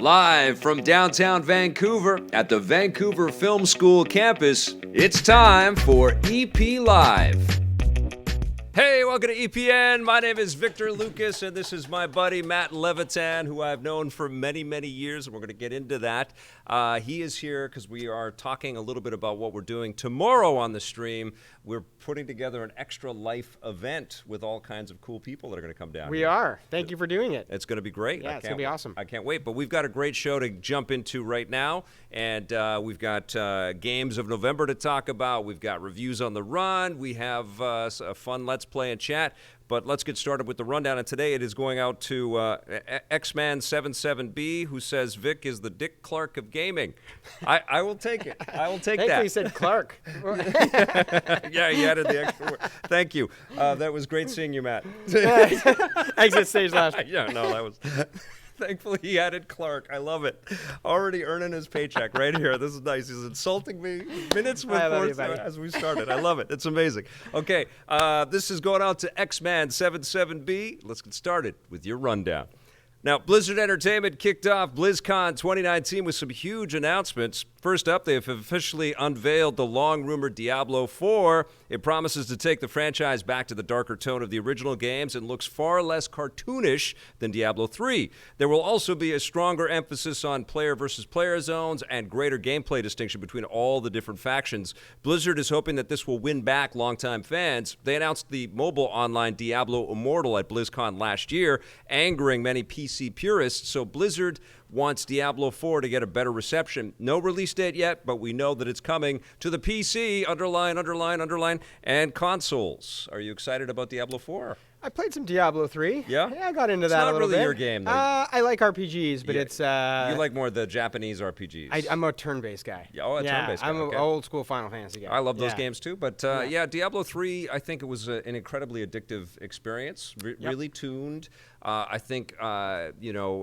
Live from downtown Vancouver at the Vancouver Film School campus, it's time for EP Live. Hey, welcome to EPN. My name is Victor Lucas, and this is my buddy Matt Levitan, who I've known for many, many years, and we're going to get into that. He is here because we are talking a little bit about what we're doing tomorrow on the stream. We're putting together an extra life event with all kinds of cool people that are going to come down. We are. Thank you for doing it. It's going to be great. Yeah, it's going to be awesome. I can't wait. But we've got a great show to jump into right now, and we've got games of November to talk about. We've got reviews on the run. We have a fun Let's Play and chat. But let's get started with the rundown. And today it is going out to X-Man77B, who says Vic is the Dick Clark of gaming. I will take it. I will take that. Thankfully, he said Clark. Yeah, he added the extra word. Thank you. That was great seeing you, Matt. Exit stage left. Yeah, no, that was... Thankfully, he added Clark. I love it. Already earning his paycheck right here. This is nice. He's insulting me minutes before as we started. I love it. It's amazing. Okay, this is going out to X-Man77B. Let's get started with your rundown. Now, Blizzard Entertainment kicked off BlizzCon 2019 with some huge announcements. First up, they have officially unveiled the long-rumored Diablo 4. It promises to take the franchise back to the darker tone of the original games and looks far less cartoonish than Diablo 3. There will also be a stronger emphasis on player versus player zones and greater gameplay distinction between all the different factions. Blizzard is hoping that this will win back longtime fans. They announced the mobile online Diablo Immortal at BlizzCon last year, angering many PC purists, so Blizzard wants Diablo 4 to get a better reception. No release date yet, but we know that it's coming to the PC, underline, and consoles. Are you excited about Diablo 4? I played some Diablo 3. Yeah? Yeah, I got into that a little bit. It's not really your game, though. I like RPGs, but it's... you like more the Japanese RPGs. I'm a turn-based guy. Yeah, a turn-based guy. I'm an old-school Final Fantasy guy. I love those games, too. But, Diablo 3, I think it was an incredibly addictive experience. Really tuned. I think,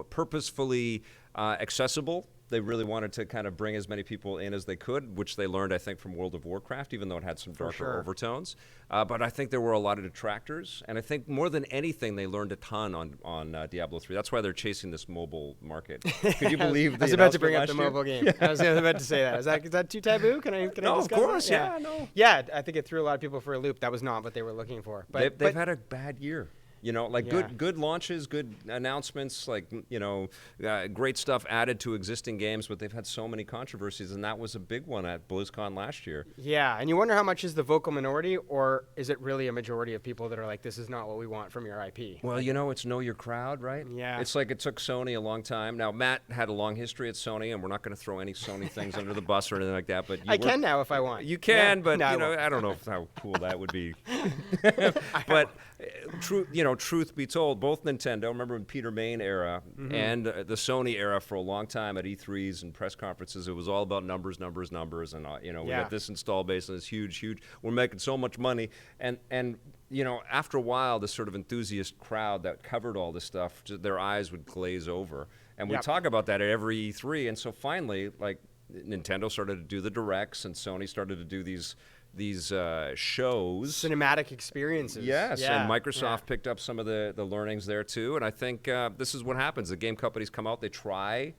purposefully accessible. They really wanted to kind of bring as many people in as they could, which they learned, I think, from World of Warcraft, even though it had some darker overtones. But I think there were a lot of detractors, and I think more than anything, they learned a ton on Diablo 3. That's why they're chasing this mobile market. Could you believe the I was about to bring up the year? mobile game. I was about to say that. Is that too taboo? Can I No, discuss of course, that? no. Yeah, I think it threw a lot of people for a loop. That was not what they were looking for. But they've had a bad year. Good launches, good announcements, great stuff added to existing games, but they've had so many controversies, and that was a big one at BlizzCon last year. Yeah, and you wonder how much is the vocal minority, or is it really a majority of people that are like, this is not what we want from your IP? Well, it's know your crowd, right? Yeah. It's like it took Sony a long time. Now, Matt had a long history at Sony, and we're not going to throw any Sony things under the bus or anything like that, but I can now if I want. You can, but, I don't know how cool that would be. But, truth be told, both Nintendo, remember in Peter Main era and the Sony era for a long time at E3s and press conferences, it was all about numbers, and we got this install base and it's huge. We're making so much money, and after a while, this sort of enthusiast crowd that covered all this stuff, their eyes would glaze over, and we talk about that at every E3, and so finally, Nintendo started to do the directs, and Sony started to do these shows, cinematic experiences. Yes, and Microsoft picked up some of the learnings there too, and I think this is what happens. The game companies come out, they try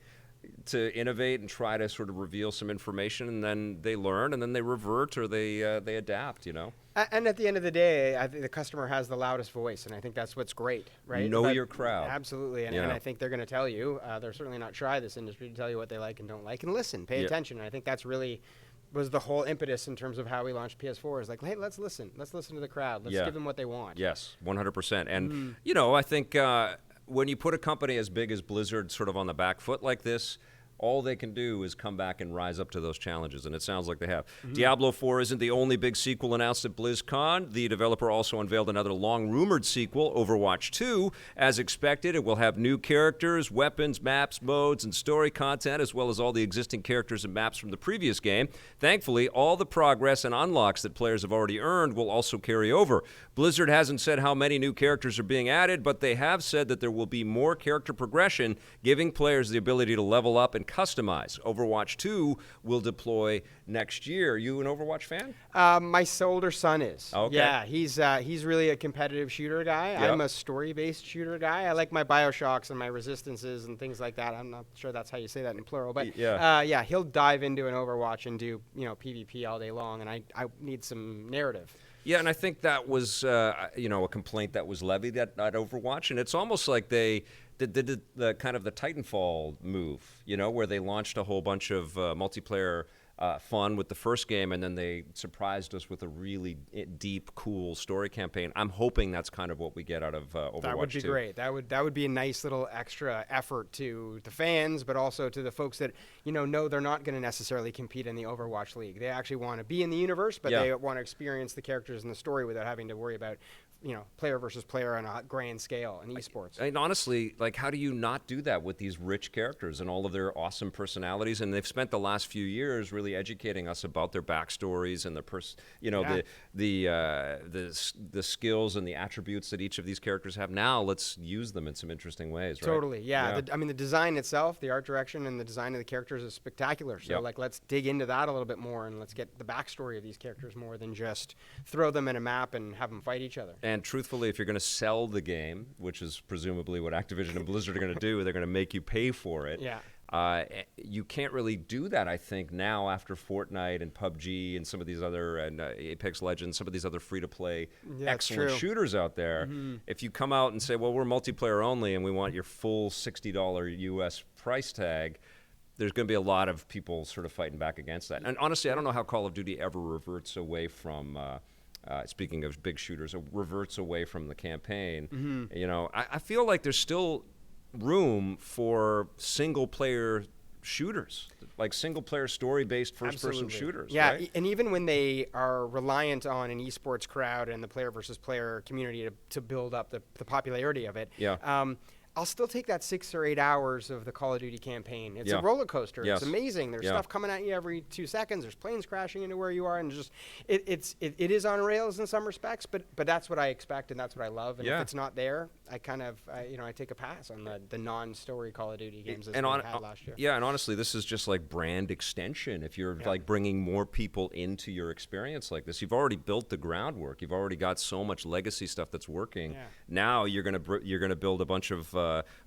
to innovate and try to sort of reveal some information, and then they learn, and then they revert or they adapt. And at the end of the day, I think the customer has the loudest voice, and I think that's what's great, right? Know your crowd. Absolutely, and I think they're going to tell you. They're certainly not shy, this industry, to tell you what they like and don't like, and listen, pay attention. And I think that's really was the whole impetus in terms of how we launched PS4 is like, hey, let's listen to the crowd. Let's give them what they want. Yes, 100%. And, I think when you put a company as big as Blizzard sort of on the back foot like this, all they can do is come back and rise up to those challenges, and it sounds like they have. Diablo 4 isn't the only big sequel announced at BlizzCon. The developer also unveiled another long-rumored sequel, Overwatch 2. As expected, it will have new characters, weapons, maps, modes, and story content, as well as all the existing characters and maps from the previous game. Thankfully, all the progress and unlocks that players have already earned will also carry over. Blizzard hasn't said how many new characters are being added, but they have said that there will be more character progression, giving players the ability to level up and customize. Overwatch 2 will deploy next year. You an Overwatch fan? My older son is. Okay. Yeah, he's really a competitive shooter guy. Yep. I'm a story-based shooter guy. I like my BioShocks and my Resistances and things like that. I'm not sure that's how you say that in plural, but yeah, he'll dive into an Overwatch and do PvP all day long, and I need some narrative. Yeah, and I think that was a complaint that was levied at Overwatch, and it's almost like they did the kind of the Titanfall move, where they launched a whole bunch of multiplayer fun with the first game, and then they surprised us with a really deep, cool story campaign. I'm hoping that's kind of what we get out of Overwatch. That would be great. That would be a nice little extra effort to the fans, but also to the folks that know they're not going to necessarily compete in the Overwatch League. They actually want to be in the universe, but they want to experience the characters in the story without having to worry about player versus player on a grand scale in esports. And honestly, how do you not do that with these rich characters and all of their awesome personalities? And they've spent the last few years really educating us about their backstories and the skills and the attributes that each of these characters have. Now let's use them in some interesting ways, right? Totally, yeah. The design itself, the art direction, and the design of the characters is spectacular. So let's dig into that a little bit more, and let's get the backstory of these characters more than just throw them in a map and have them fight each other. And truthfully, if you're going to sell the game, which is presumably what Activision and Blizzard are going to do, they're going to make you pay for it. Yeah. You can't really do that, I think, now after Fortnite and PUBG and some of these other, and Apex Legends, some of these other free-to-play excellent shooters out there. Mm-hmm. If you come out and say, well, we're multiplayer only and we want your full $60 US price tag, there's going to be a lot of people sort of fighting back against that. And honestly, I don't know how Call of Duty ever reverts away from... speaking of big shooters, reverts away from the campaign. Mm-hmm. I feel like there's still room for single-player shooters, like single-player story-based first-person shooters. Yeah, right? And even when they are reliant on an esports crowd and the player versus player community to build up the popularity of it, I'll still take that 6 or 8 hours of the Call of Duty campaign. It's a roller coaster. Yes. It's amazing. There's stuff coming at you every 2 seconds. There's planes crashing into where you are, and it is on rails in some respects. But that's what I expect, and that's what I love. And if it's not there, I kind of I take a pass on the non-story Call of Duty games that we had last year. Yeah, and honestly, this is just like brand extension. If you're like bringing more people into your experience like this, you've already built the groundwork. You've already got so much legacy stuff that's working. Yeah. Now you're gonna build a bunch of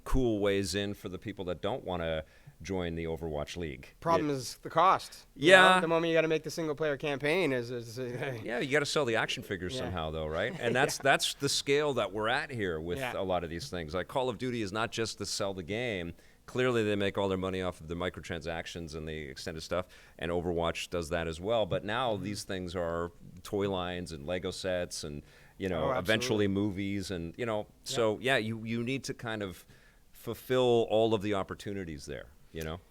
cool ways in for the people that don't want to join the Overwatch League. Problem is the cost. The moment you got to make the single player campaign is you got to sell the action figures somehow though, right? And that's the scale that we're at here with a lot of these things. Like Call of Duty is not just to sell the game. Clearly they make all their money off of the microtransactions and the extended stuff, and Overwatch does that as well. But now these things are toy lines and Lego sets and eventually movies and so you need to kind of fulfill all of the opportunities there,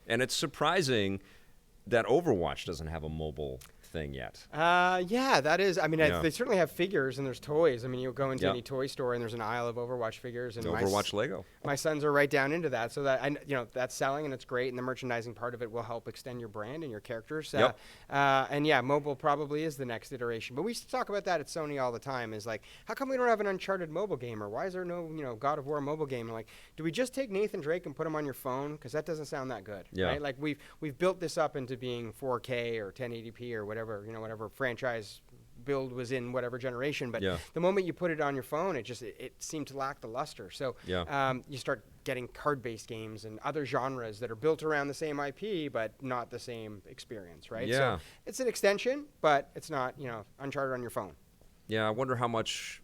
and it's surprising that Overwatch doesn't have a mobile thing yet. That is. I mean, they certainly have figures and there's toys. I mean, you'll go into any toy store and there's an aisle of Overwatch figures and Overwatch Lego. My sons are right down into that, so that that's selling and it's great, and the merchandising part of it will help extend your brand and your characters. And mobile probably is the next iteration. But we used to talk about that at Sony all the time. Is like, how come we don't have an Uncharted mobile game, or why is there no God of War mobile game? And like, do we just take Nathan Drake and put him on your phone? Because that doesn't sound that good, right? Like we've built this up into being 4K or 1080p or whatever franchise build was in whatever generation, but the moment you put it on your phone, it seemed to lack the luster. So you start getting card-based games and other genres that are built around the same IP but not the same experience, right? So it's an extension, but it's not Uncharted on your phone. I wonder how much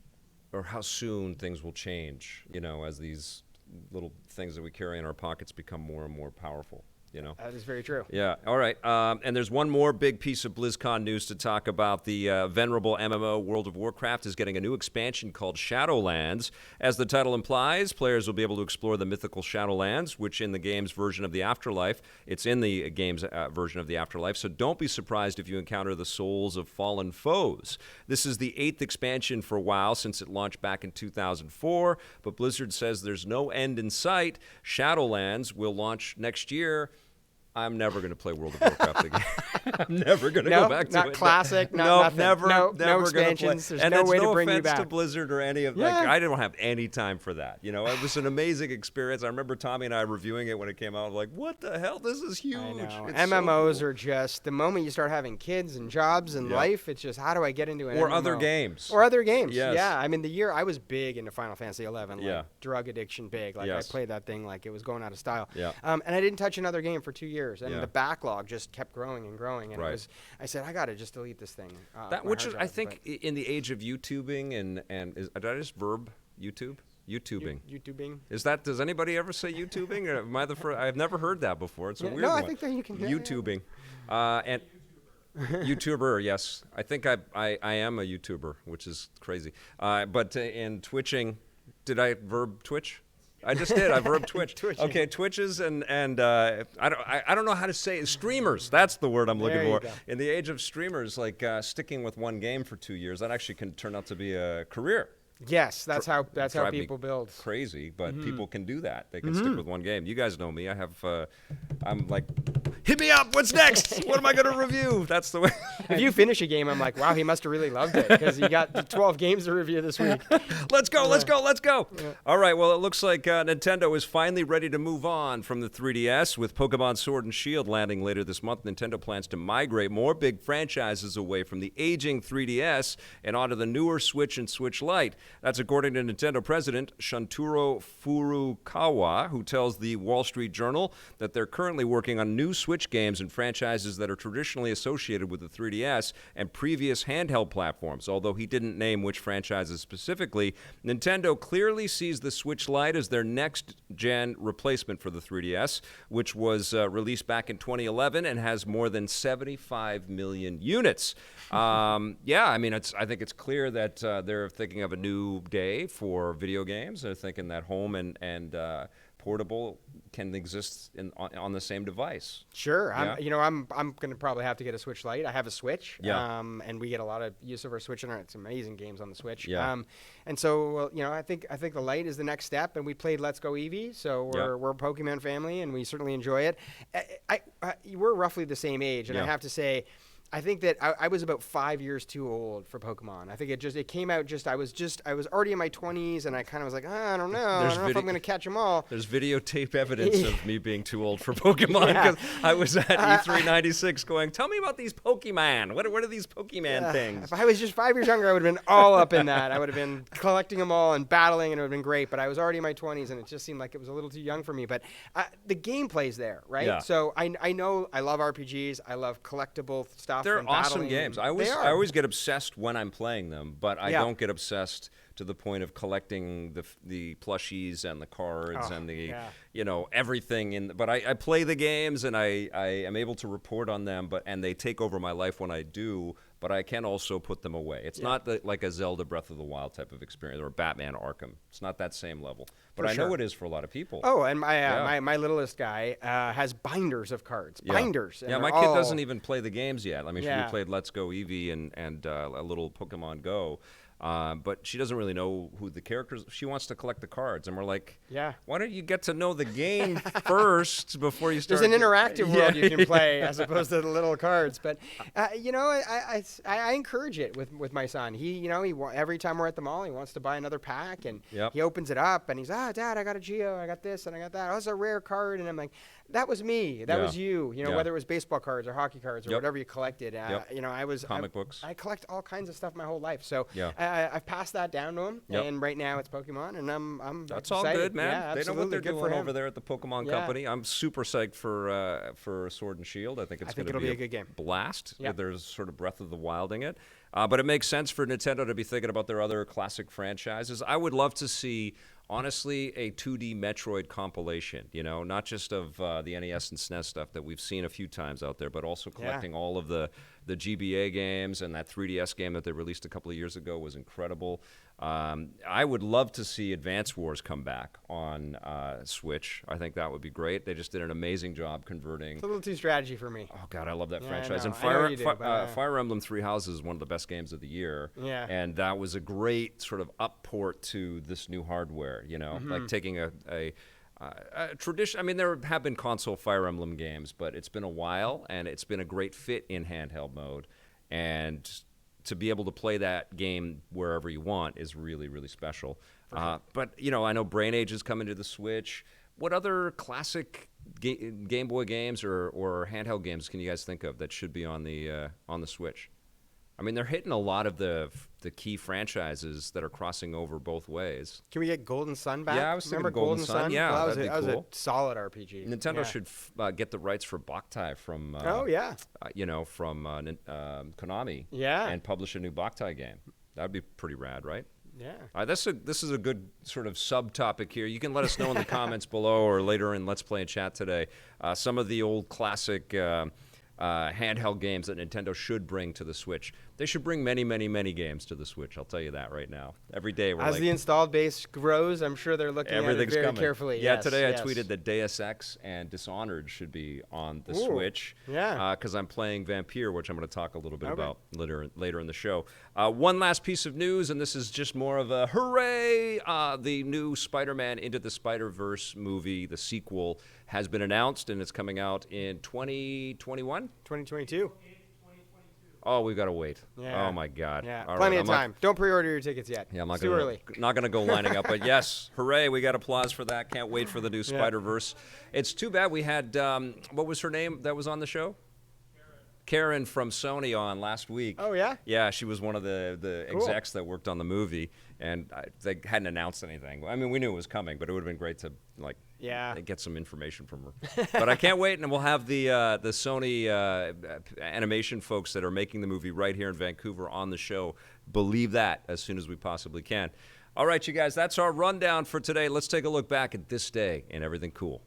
or how soon things will change, as these little things that we carry in our pockets become more and more powerful. That is very true. Yeah. All right. And there's one more big piece of BlizzCon news to talk about. The venerable MMO World of Warcraft is getting a new expansion called Shadowlands. As the title implies, players will be able to explore the mythical Shadowlands, which in the game's version of the Afterlife, it's in the game's version of the Afterlife. So don't be surprised if you encounter the souls of fallen foes. This is the 8th expansion for WoW since it launched back in 2004. But Blizzard says there's no end in sight. Shadowlands will launch next year. I'm never going to play World of Warcraft again. I'm never going to go back to it. Not classic, not no, nothing. never, no never expansions. Play. There's and no way no to bring you offense back. to Blizzard or any of like. I don't have any time for that. You know, it was an amazing experience. I remember Tommy and I reviewing it when it came out. Like, what the hell? This is huge. I know. It's MMOs so cool. are just the moment you start having kids and jobs and life. It's just how do I get into an or MMO? other games. Or other games. Yes. Yeah. I mean, the year I was big into Final Fantasy 11. Yeah. Like drug addiction big. Like Yes. I played that thing like it was going out of style. Yeah. And I didn't touch another game for 2 years, and Yeah. the backlog just kept growing and growing. And Right. it was, I said, I gotta just delete this thing. That which is, I think, in the age of YouTubing and did I just verb YouTube? YouTubing. YouTubing. Is that? Does anybody ever say YouTubing? Or am I the first? I've never heard that before. It's a weird no, one. I think that you can. YouTubing, and YouTuber. Yes, I think I am a YouTuber, which is crazy. But in twitching, did I verb Twitch? I just did. I verbed Twitch. Okay, Twitches and I don't know how to say it. Streamers. That's the word I'm looking for. Go. In the age of streamers, like sticking with one game for 2 years, that actually can turn out to be a career. Yes, that's how Drive me people build. Crazy, but people can do that. They can stick with one game. You guys know me. I have. I'm like, hit me up. What's next? What am I going to review? That's the way. If you finish a game, I'm like, wow, he must have really loved it because he got 12 games to review this week. Let's go. Yeah. All right. Well, it looks like Nintendo is finally ready to move on from the 3DS with Pokemon Sword and Shield landing later this month. Nintendo plans to migrate more big franchises away from the aging 3DS and onto the newer Switch and Switch Lite. That's according to Nintendo president Shuntaro Furukawa, who tells the Wall Street Journal that they're currently working on new Switch games and franchises that are traditionally associated with the 3DS and previous handheld platforms. Although he didn't name which franchises specifically, Nintendo clearly sees the Switch Lite as their next-gen replacement for the 3DS, which was released back in 2011 and has more than 75 million units. Yeah, I mean, I think it's clear that they're thinking of a new day for video games. They're thinking that home and portable can exist on the same device. Sure. Yeah. I'm going to probably have to get a Switch Lite. I have a Switch. Yeah. And we get a lot of use of our Switch and it's amazing games on the Switch. Yeah. And so, I think the Lite is the next step, and we played Let's Go Eevee, so we're a Pokemon family, and we certainly enjoy it. We're roughly the same age, and I have to say, I think that I was about 5 years too old for Pokemon. I think it came out I was already in my 20s, and I kind of was like, I don't know. I don't know if I'm going to catch them all. There's videotape evidence of me being too old for Pokemon because I was at E3 '96 going, tell me about these Pokemon. What are these Pokemon things? If I was just 5 years younger, I would have been all up in that. I would have been collecting them all and battling, and it would have been great. But I was already in my 20s, and it just seemed like it was a little too young for me. But the gameplay's there, right? Yeah. So I know I love RPGs. I love collectible stuff. They're and awesome battling. games. I always get obsessed when I'm playing them, but I don't get obsessed to the point of collecting the plushies and the cards and the everything. But I play the games and I am able to report on them, and they take over my life when I do. But I can also put them away. It's not like a Zelda Breath of the Wild type of experience or Batman Arkham. It's not that same level. But I know it is for a lot of people. Oh, and my littlest guy has binders of cards. Yeah. Binders. Yeah, my kid doesn't even play the games yet. I mean, we played Let's Go Eevee and a little Pokemon Go. But she doesn't really know who the characters. She wants to collect the cards, and we're like, why don't you get to know the game first before you start? There's an interactive world you can play as opposed to the little cards. But I encourage it with my son. He every time we're at the mall, he wants to buy another pack, and he opens it up, and he's Dad, I got a Geo, I got this, and I got that. Oh, it's a rare card, and I'm like, that was me. That was you. Whether it was baseball cards or hockey cards or whatever you collected. I was comic books. I collect all kinds of stuff my whole life. So I've passed that down to him, and right now it's Pokemon, and I'm That's excited. all good, man. Yeah, they know what they're good doing over there at the Pokemon Company. I'm super psyched for Sword and Shield. I think it's going to be a good game. Blast. There's sort of Breath of the Wilding it. But it makes sense for Nintendo to be thinking about their other classic franchises. I would love to see, honestly, a 2D Metroid compilation, not just of the NES and SNES stuff that we've seen a few times out there, but also collecting all of the GBA games, and that 3DS game that they released a couple of years ago was incredible. I would love to see Advance Wars come back on Switch. I think that would be great. They just did an amazing job converting. It's a little too strategy for me. Oh, God, I love that franchise. And Fire Emblem Three Houses is one of the best games of the year. Yeah. And that was a great sort of up port to this new hardware, like taking a Tradition. I mean, there have been console Fire Emblem games, but it's been a while, and it's been a great fit in handheld mode. And to be able to play that game wherever you want is really, really special. Sure. But, I know Brain Age is coming to the Switch. What other classic Game Boy games or handheld games can you guys think of that should be on the Switch? I mean, they're hitting a lot of the key franchises that are crossing over both ways. Can we get Golden Sun back? Yeah, I was thinking Remember Golden Sun? Yeah, well, that'd be cool. That was a solid RPG. Nintendo should get the rights for Boktai from from Konami. Yeah. And publish a new Boktai game. That'd be pretty rad, right? Yeah. This is a good sort of subtopic here. You can let us know in the comments below or later in Let's Play and Chat today some of the old classic handheld games that Nintendo should bring to the Switch. They should bring many, many, many games to the Switch. I'll tell you that right now. Every day we're As the installed base grows, I'm sure they're looking at it very carefully. Yeah, today I tweeted that Deus Ex and Dishonored should be on the Switch. Yeah. Because I'm playing Vampyr, which I'm going to talk a little bit about later in the show. One last piece of news, and this is just more of a hooray! The new Spider-Man Into the Spider-Verse movie, the sequel, has been announced, and it's coming out in 2021? 2022. Oh, we've got to wait. Yeah. Oh, my God. Yeah, All plenty right, of time. Don't pre-order your tickets yet. Yeah, I'm not too early. Not going to go lining up, but yes, hooray, we got applause for that. Can't wait for the new Spider-Verse. It's too bad we had, what was her name that was on the show? Karen from Sony on last week. Oh, yeah? Yeah, she was one of the execs that worked on the movie, and they hadn't announced anything. I mean, we knew it was coming, but it would have been great to, get some information from her. But I can't wait, and we'll have the Sony animation folks that are making the movie right here in Vancouver on the show. Believe that as soon as we possibly can. All right, you guys, that's our rundown for today. Let's take a look back at this day and everything cool.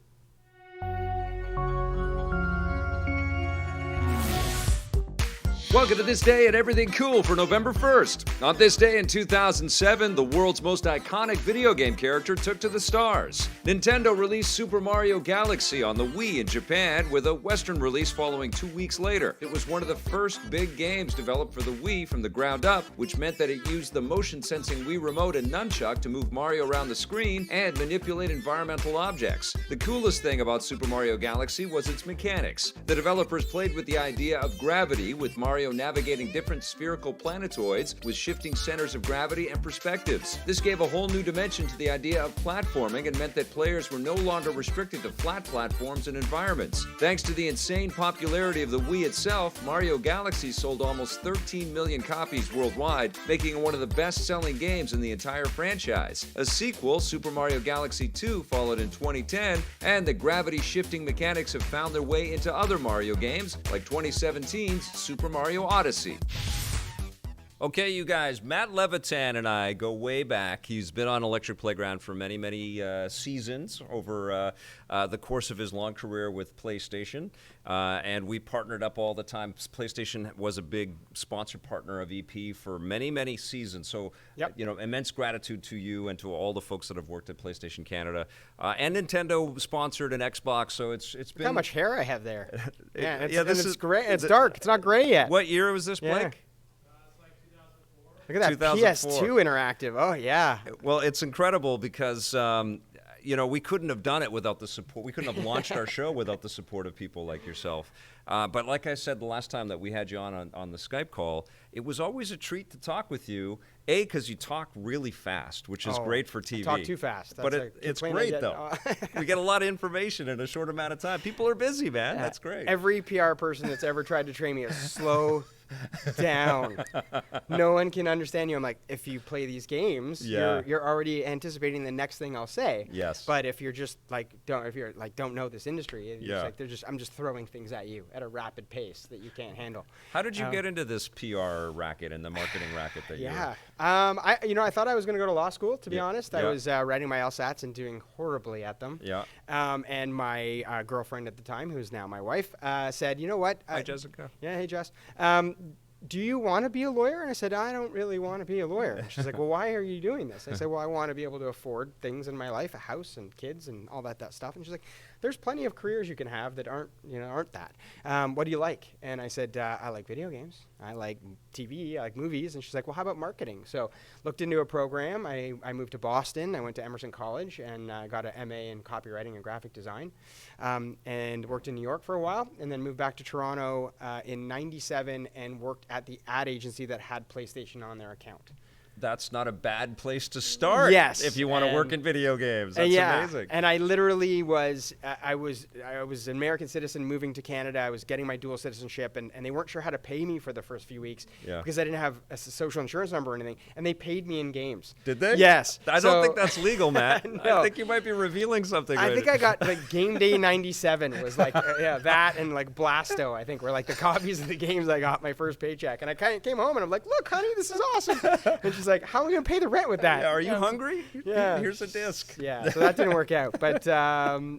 Welcome to This Day and Everything Cool for November 1st. On this day in 2007, the world's most iconic video game character took to the stars. Nintendo released Super Mario Galaxy on the Wii in Japan, with a Western release following 2 weeks later. It was one of the first big games developed for the Wii from the ground up, which meant that it used the motion-sensing Wii Remote and Nunchuck to move Mario around the screen and manipulate environmental objects. The coolest thing about Super Mario Galaxy was its mechanics. The developers played with the idea of gravity, with Mario navigating different spherical planetoids with shifting centers of gravity and perspectives. This gave a whole new dimension to the idea of platforming and meant that players were no longer restricted to flat platforms and environments. Thanks to the insane popularity of the Wii itself, Mario Galaxy sold almost 13 million copies worldwide, making it one of the best-selling games in the entire franchise. A sequel, Super Mario Galaxy 2, followed in 2010, and the gravity-shifting mechanics have found their way into other Mario games, like 2017's Super Mario Odyssey. Okay, you guys, Matt Levitan and I go way back. He's been on Electric Playground for many, many seasons over the course of his long career with PlayStation, and we partnered up all the time. PlayStation was a big sponsor partner of EP for many, many seasons. So, immense gratitude to you and to all the folks that have worked at PlayStation Canada. And Nintendo sponsored an Xbox, so it's been... Look how much hair I have there. This is gray. It's dark. It's not gray yet. What year was this, Blake? Look at that 2004. PS2 interactive. Oh, yeah. Well, it's incredible because, we couldn't have done it without the support. We couldn't have launched our show without the support of people like yourself. But like I said the last time that we had you on the Skype call, it was always a treat to talk with you, because you talk really fast, which is great for TV. I talk too fast. But it's great, though. We get a lot of information in a short amount of time. People are busy, man. That's great. Every PR person that's ever tried to train me is slow down. No one can understand you. I'm like, if you play these games, you're already anticipating the next thing I'll say. Yes. But if you're just don't know this industry, I'm just throwing things at you at a rapid pace that you can't handle. How did you get into this PR racket and the marketing racket that you were? I thought I was going to go to law school, to be honest. I was writing my LSATs and doing horribly at them. Yeah. And my girlfriend at the time, who's now my wife, said, you know what? Hi, Jessica. Yeah, hey, Jess. do you want to be a lawyer? And I said, I don't really want to be a lawyer. And she's like, well, why are you doing this? I said, well, I want to be able to afford things in my life, a house and kids and all that stuff. And she's like, there's plenty of careers you can have that aren't that. What do you like? And I said, I like video games. I like TV. I like movies. And she's like, well, how about marketing? So looked into a program. I moved to Boston. I went to Emerson College and got an MA in copywriting and graphic design, and worked in New York for a while, and then moved back to Toronto in '97 and worked at the ad agency that had PlayStation on their account. That's not a bad place to start. Yes, if you want to work in video games, that's amazing. And I literally was I was an American citizen moving to Canada. I was getting my dual citizenship, and they weren't sure how to pay me for the first few weeks because I didn't have a social insurance number or anything, and they paid me in games. Did they? Yes. I don't think that's legal, Matt. No. I think you might be revealing something. I think I got like Game Day '97 was like that, and like Blasto, I think, were like the copies of the games I got my first paycheck. And I kind of came home and I'm like, look, honey, this is awesome. And she's like, how are we gonna pay the rent with that? Yeah, are you hungry? Yeah. Here's a disc. Yeah, so that didn't work out. But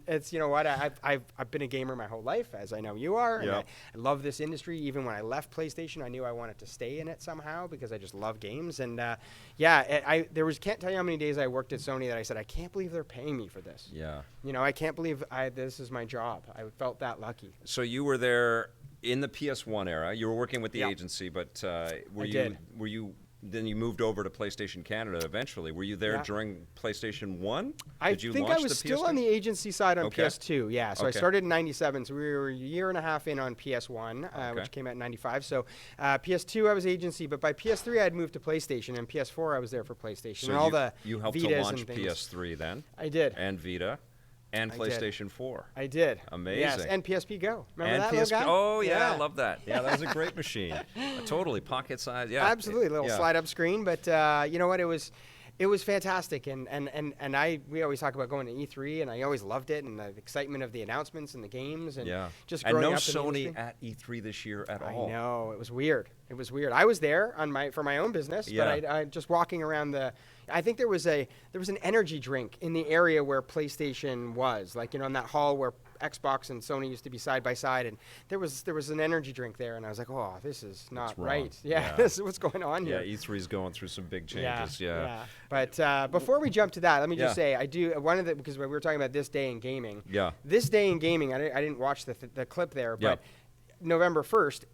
it's, you know what, I've been a gamer my whole life, as I know you are. And I love this industry. Even when I left PlayStation, I knew I wanted to stay in it somehow because I just love games. And can't tell you how many days I worked at Sony that I said, I can't believe they're paying me for this. Yeah. You know, I can't believe this is my job. I felt that lucky. So you were there in the PS1 era. You were working with the agency, but were you then you moved over to PlayStation Canada eventually. Were you there during PlayStation 1? I think I was still on the agency side on PS2, yeah. So I started in '97, so we were a year and a half in on PS1, which came out in '95. So PS2 I was agency, but by PS3 I had moved to PlayStation, and PS4 I was there for PlayStation. So and all you helped Vitas to launch and PS3 then? I did. And Vita. And PlayStation 4. I did. Amazing. Yes, and PSP Go. Remember that PSP, little guy? Oh, yeah, I love that. Yeah, that was a great machine. Totally, pocket size. Yeah, absolutely, little slide-up screen. But you know what? It was fantastic, and we always talk about going to E3, and I always loved it, and the excitement of the announcements and the games, and just growing up Sony in the industry. at E3 this year at all. I know, it was weird. It was weird. I was there for my own business, but I just walking around I think there was an energy drink in the area where PlayStation was, like, you know, in that hall where Xbox and Sony used to be side by side, and there was an energy drink there, and I was like, oh, this is not right. Yeah, this is what's going on here. Yeah, E3's going through some big changes. Yeah. But before we jump to that, let me just say because we were talking about this day in gaming. Yeah. This day in gaming, I didn't watch the clip there, but November 1st,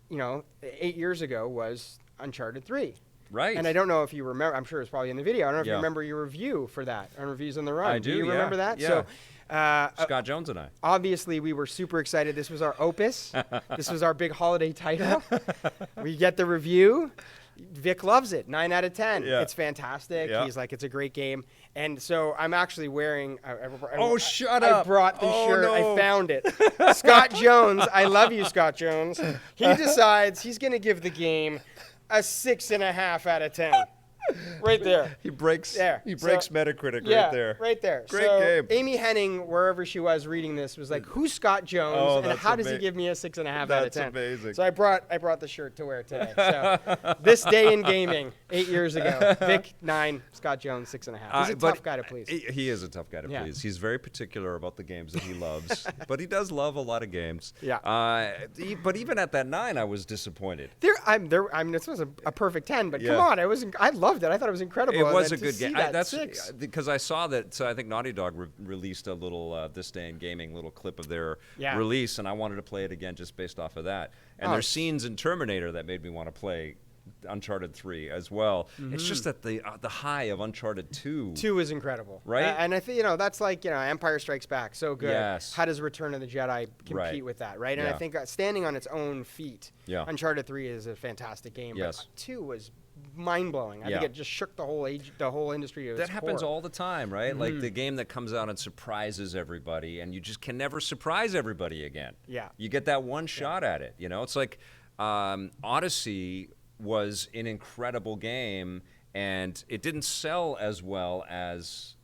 8 years ago was Uncharted 3. Right. And I don't know if you remember, I'm sure it's probably in the video. I don't know if you remember your review for that on Reviews on the Run. I do, you remember that? Yeah. So, Scott Jones and I. Obviously, we were super excited. This was our opus. This was our big holiday title. We get the review. Vic loves it. 9 out of 10. Yeah. It's fantastic. Yeah. He's like, it's a great game. And so I'm actually wearing. Shut up! I brought the shirt. No. I found it. Scott Jones. I love you, Scott Jones. He decides he's going to give the game a 6.5 out of 10. Right there. He breaks Metacritic right there. Right there. Great game. Amy Henning, wherever she was reading this, was like, who's Scott Jones and how does he give me a 6.5 out of 10? That's amazing. So I brought the shirt to wear today. So this day in gaming, 8 years ago. Vic 9, Scott Jones 6.5. He's a tough guy to please. He is a tough guy to please. He's very particular about the games that he loves, but he does love a lot of games. Yeah. But even at that 9, I was disappointed. I mean, this was a perfect 10, but come on, I loved it. I thought it was incredible. It was a good game. That's because I saw that. So I think Naughty Dog released a little This Day in Gaming little clip of their release, and I wanted to play it again just based off of that. And there's scenes in Terminator that made me want to play Uncharted 3 as well. Mm-hmm. It's just that the high of Uncharted 2. 2 is incredible, right? And I think that's like Empire Strikes Back, so good. Yes. How does Return of the Jedi compete with that, right? And I think standing on its own feet, Uncharted 3 is a fantastic game. Yes. But 2 was mind-blowing. I think it just shook the whole industry to its That happens core. all the time, right? Mm-hmm. Like the game that comes out and surprises everybody, and you just can never surprise everybody again. Yeah. You get that one shot at it. It's like Odyssey was an incredible game, and it didn't sell as well as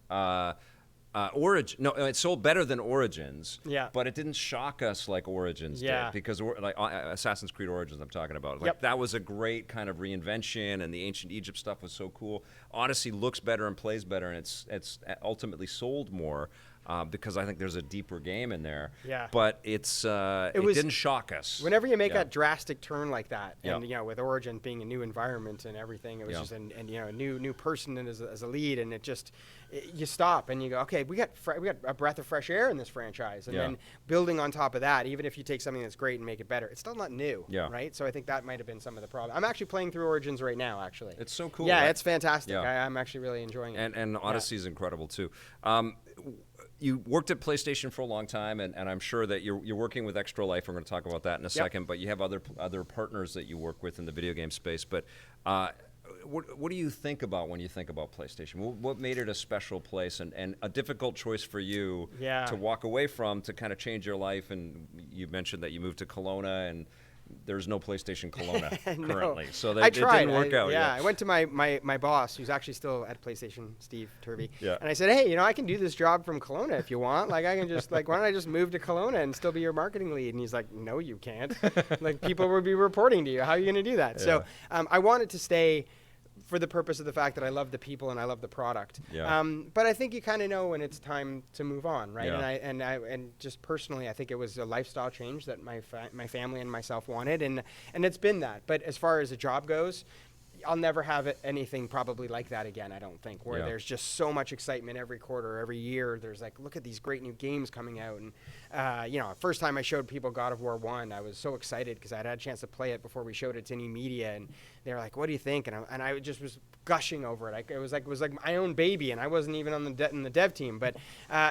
Origin. No, it sold better than Origins. Yeah. But it didn't shock us like Origins did, because like Assassin's Creed Origins, I'm talking about. Like that was a great kind of reinvention, and the ancient Egypt stuff was so cool. Odyssey looks better and plays better, and it's ultimately sold more. because I think there's a deeper game in there. Yeah. But it didn't shock us. Whenever you make a drastic turn like that, Yeah. and with Origin being a new environment and everything, it was just a new person and as a lead, and you stop and you go, okay, we got a breath of fresh air in this franchise, and then building on top of that, even if you take something that's great and make it better, it's still not new, right? So I think that might have been some of the problem. I'm actually playing through Origins right now, actually. It's so cool. Yeah, right? It's fantastic. Yeah. I'm actually really enjoying it. And Odyssey is incredible too. You worked at PlayStation for a long time, and I'm sure that you're working with Extra Life. We're going to talk about that in a second. But you have other partners that you work with in the video game space. But what do you think about when you think about PlayStation? What made it a special place and a difficult choice for you to walk away from to kind of change your life? And you mentioned that you moved to Kelowna, and there's no PlayStation Kelowna currently. So I tried. It didn't work out. Yeah, I went to my boss, who's actually still at PlayStation, Steve Turvey. Yeah. And I said, hey, I can do this job from Kelowna if you want. Like, I can just, why don't I just move to Kelowna and still be your marketing lead? And he's like, no, you can't. People would be reporting to you. How are you going to do that? Yeah. So I wanted to stay for the purpose of the fact that I love the people and I love the product. Yeah. But I think you kind of know when it's time to move on, right? Yeah. And just personally, I think it was a lifestyle change that my family and myself wanted, and it's been that. But as far as a job goes, I'll never have anything probably like that again, I don't think, where there's just so much excitement every quarter, every year. There's look at these great new games coming out. And, first time I showed people God of War 1, I was so excited because I'd had a chance to play it before we showed it to any media. And they were like, what do you think? And I just was gushing over it. It was like my own baby, and I wasn't even on the dev team. But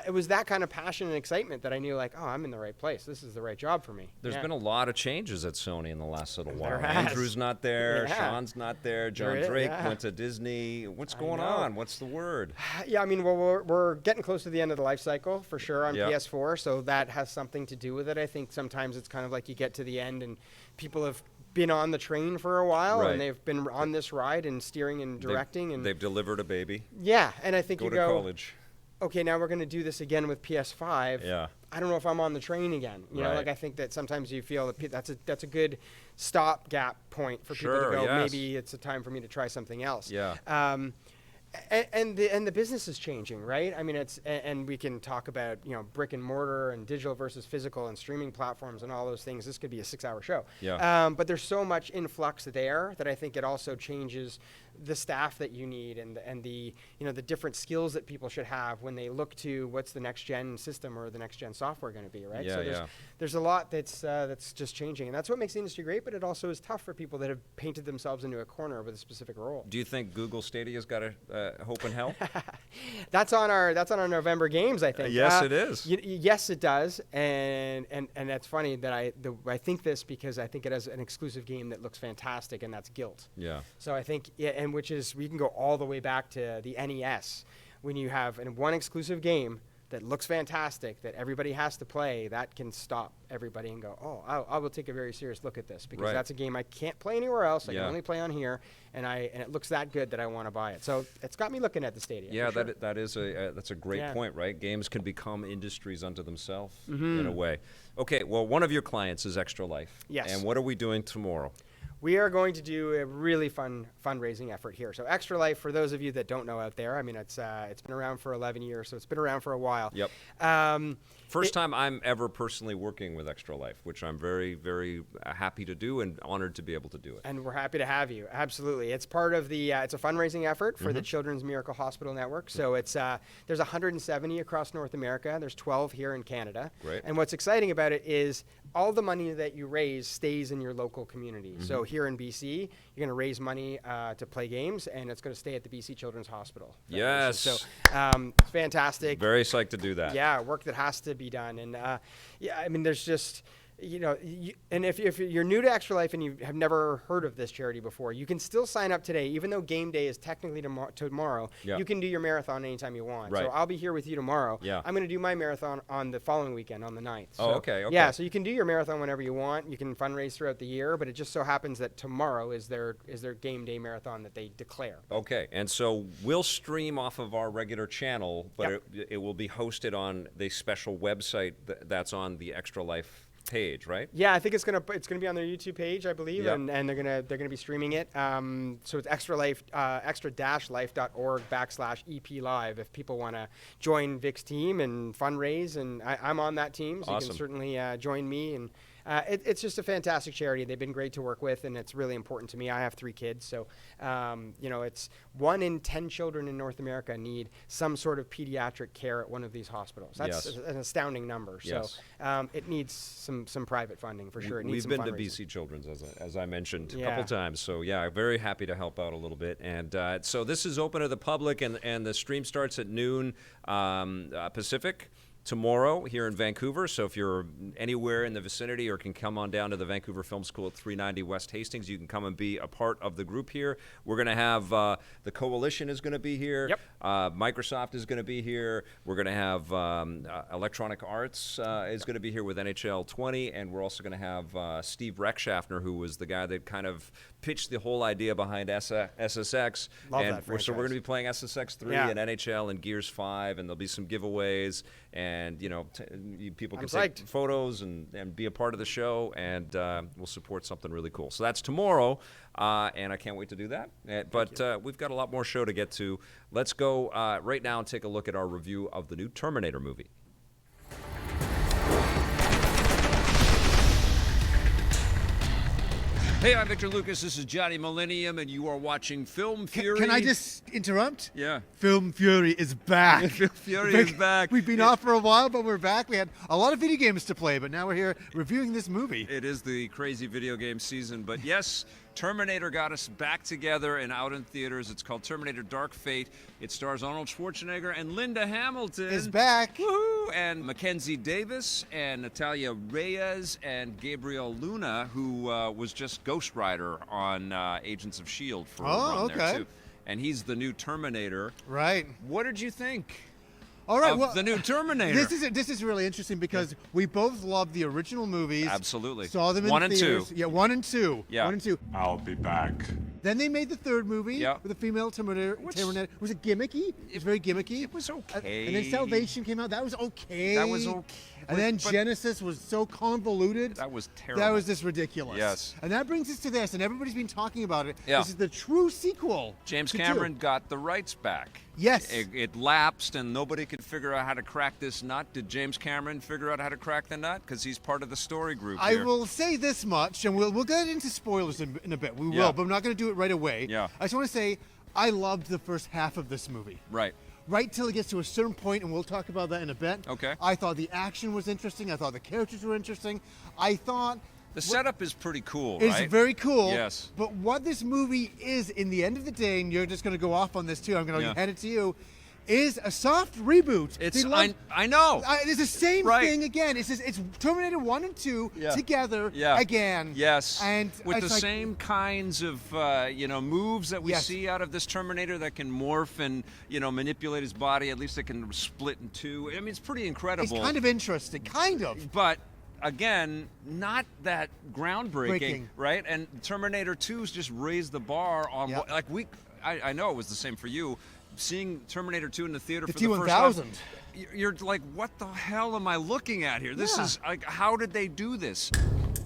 it was that kind of passion and excitement that I knew, I'm in the right place. This is the right job for me. There's been a lot of changes at Sony in the last little while. There has. Andrew's not there. Sean's not there. John Drake went to Disney. What's going on? What's the word? Yeah, I mean, we're getting close to the end of the life cycle for sure on PS4, so that has something to do with it. I think sometimes it's kind of like you get to the end and people have been on the train for a while and they've been on this ride and steering and directing. They've delivered a baby. Yeah, and I think go to college. Okay, now we're going to do this again with PS5. Yeah. I don't know if I'm on the train again. You know, I think that sometimes you feel that that's a good stopgap point for people to go, maybe it's a time for me to try something else. Yeah. And the business is changing, right? I mean, and we can talk about brick and mortar and digital versus physical and streaming platforms and all those things. This could be a 6-hour show. Yeah. But there's so much influx there that I think it also changes the staff that you need and the the different skills that people should have when they look to what's the next gen system or the next gen software going to be, right? Yeah, so there's a lot that's just changing, and that's what makes the industry great. But it also is tough for people that have painted themselves into a corner with a specific role. Do you think Google Stadia's got a hope in hell? That's on our November games, I think. Yes, it is. Yes, it does, and that's funny that I think this because I think it has an exclusive game that looks fantastic, and that's Guilt. Yeah. So I think and which is we can go all the way back to the NES when you have one exclusive game that looks fantastic that everybody has to play, that can stop everybody and go, I will take a very serious look at this because that's a game I can't play anywhere else. I can only play on here, and it looks that good that I want to buy it. So it's got me looking at the Stadia. Yeah, that's a great point, right? Games can become industries unto themselves in a way. Okay, well, one of your clients is Extra Life. Yes. And what are we doing tomorrow? We are going to do a really fun fundraising effort here. So Extra Life, for those of you that don't know out there, I mean, it's been around for 11 years, so it's been around for a while. Yep. First time I'm ever personally working with Extra Life, which I'm very, very happy to do and honored to be able to do it. And we're happy to have you. Absolutely. It's part of the, it's a fundraising effort for the Children's Miracle Hospital Network. So it's, there's 170 across North America. There's 12 here in Canada. Great. And what's exciting about it is all the money that you raise stays in your local community. So here in BC, you're going to raise money to play games, and it's going to stay at the BC Children's Hospital. Yes. So it's fantastic. Very psyched to do that. Yeah, work that has to be done. And I mean, there's just, and if you're new to Extra Life and you have never heard of this charity before, you can still sign up today, even though game day is technically tomorrow. Yeah. You can do your marathon anytime you want. Right. So I'll be here with you tomorrow. Yeah. I'm going to do my marathon on the following weekend on the 9th. Oh, so, okay. Yeah, so you can do your marathon whenever you want. You can fundraise throughout the year, but it just so happens that tomorrow is their game day marathon that they declare. Okay, and so we'll stream off of our regular channel, but it will be hosted on the special website that's on the Extra Life page, right? Yeah, I think it's gonna be on their YouTube page, I believe, Yep. and they're gonna be streaming it. So it's extra-life.org/EP Live if people want to join Vic's team and fundraise, and I'm on that team, so you Awesome. can certainly join me. And it's just a fantastic charity. They've been great to work with, and it's really important to me. I have 3 kids, so it's 1 in 10 children in North America need some sort of pediatric care at one of these hospitals. That's Yes. an astounding number. Yes. So it needs some private funding for sure. It needs We've some been to fundraising. BC Children's, as I mentioned, a Yeah. couple times. So, yeah, very happy to help out a little bit. And so this is open to the public, and the stream starts at noon Pacific tomorrow here in Vancouver. So if you're anywhere in the vicinity or can come on down to the Vancouver Film School at 390 West Hastings, you can come and be a part of the group here. We're going to have the Coalition is going to be here. Yep. Microsoft is going to be here. We're going to have Electronic Arts is going to be here with NHL 20, and we're also going to have Steve Reckschaffner, who was the guy that kind of pitched the whole idea behind SSX. Love and that so we're franchise. going to be playing SSX 3 Yeah. and NHL and Gears 5, and there'll be some giveaways, and people can I'm take psyched. photos and be a part of the show, and we'll support something really cool. So that's tomorrow, and I can't wait to do that. But we've got a lot more show to get to. Let's go right now and take a look at our review of the new Terminator movie. Hey, I'm Victor Lucas. This is Johnny Millenium, and you are watching Film Fury. Can I just interrupt? Yeah. Film Fury is back. Film Fury is back. We've been off for a while, but we're back. We had a lot of video games to play, but now we're here reviewing this movie. It is the crazy video game season, but yes, Terminator got us back together and out in theaters. It's called Terminator Dark Fate. It stars Arnold Schwarzenegger and Linda Hamilton. Is back. Woohoo! And Mackenzie Davis and Natalia Reyes and Gabriel Luna, who was just Ghost Rider on Agents of S.H.I.E.L.D. for a run there, okay. too. And he's the new Terminator. Right. What did you think All right. of Well, the new Terminator? this is really interesting because we both loved the original movies. Absolutely. Saw them in 1 and theaters. 2. Yeah, 1 and 2. Yeah. 1 and 2. I'll be back. Then they made the third movie Yeah. with a female Terminator. Was it gimmicky? It was very gimmicky. It was okay. And then Salvation came out. That was okay. That was okay. And then But- Genesis was so convoluted. That was terrible. That was just ridiculous. Yes. And that brings us to this, and everybody's been talking about it. Yeah. This is the true sequel. James to Cameron 2. got the rights back. Yes. It lapsed, and nobody could figure out how to crack this nut. Did James Cameron figure out how to crack the nut? Because he's part of the story group I here. will say this much, and we'll get into spoilers in a bit. We Yeah. will, but I'm not going to do it right away. Yeah. I just want to say I loved the first half of this movie. Right. Right till it gets to a certain point, and we'll talk about that in a bit. Okay. I thought the action was interesting. I thought the characters were interesting. I thought The setup is pretty cool, it's right? very cool. Yes. But what this movie is, in the end of the day, and you're just going to go off on this too. I'm going to Yeah. hand it to you. Is a soft reboot. It's They love- I know. it's the same Right. thing again. It's Terminator 1 and 2 together again. Yes. And with it's the like- same kinds of moves that we Yes. see out of this Terminator that can morph and manipulate his body. At least it can split in two. I mean, it's pretty incredible. It's kind of interesting, kind of. But again, not that groundbreaking, Breaking. right? And Terminator 2's just raised the bar on Yep. I know it was the same for you. Seeing Terminator 2 in the theater The for the first T-1000. time, you're like, what the hell am I looking at here? This Yeah. is like, how did they do this?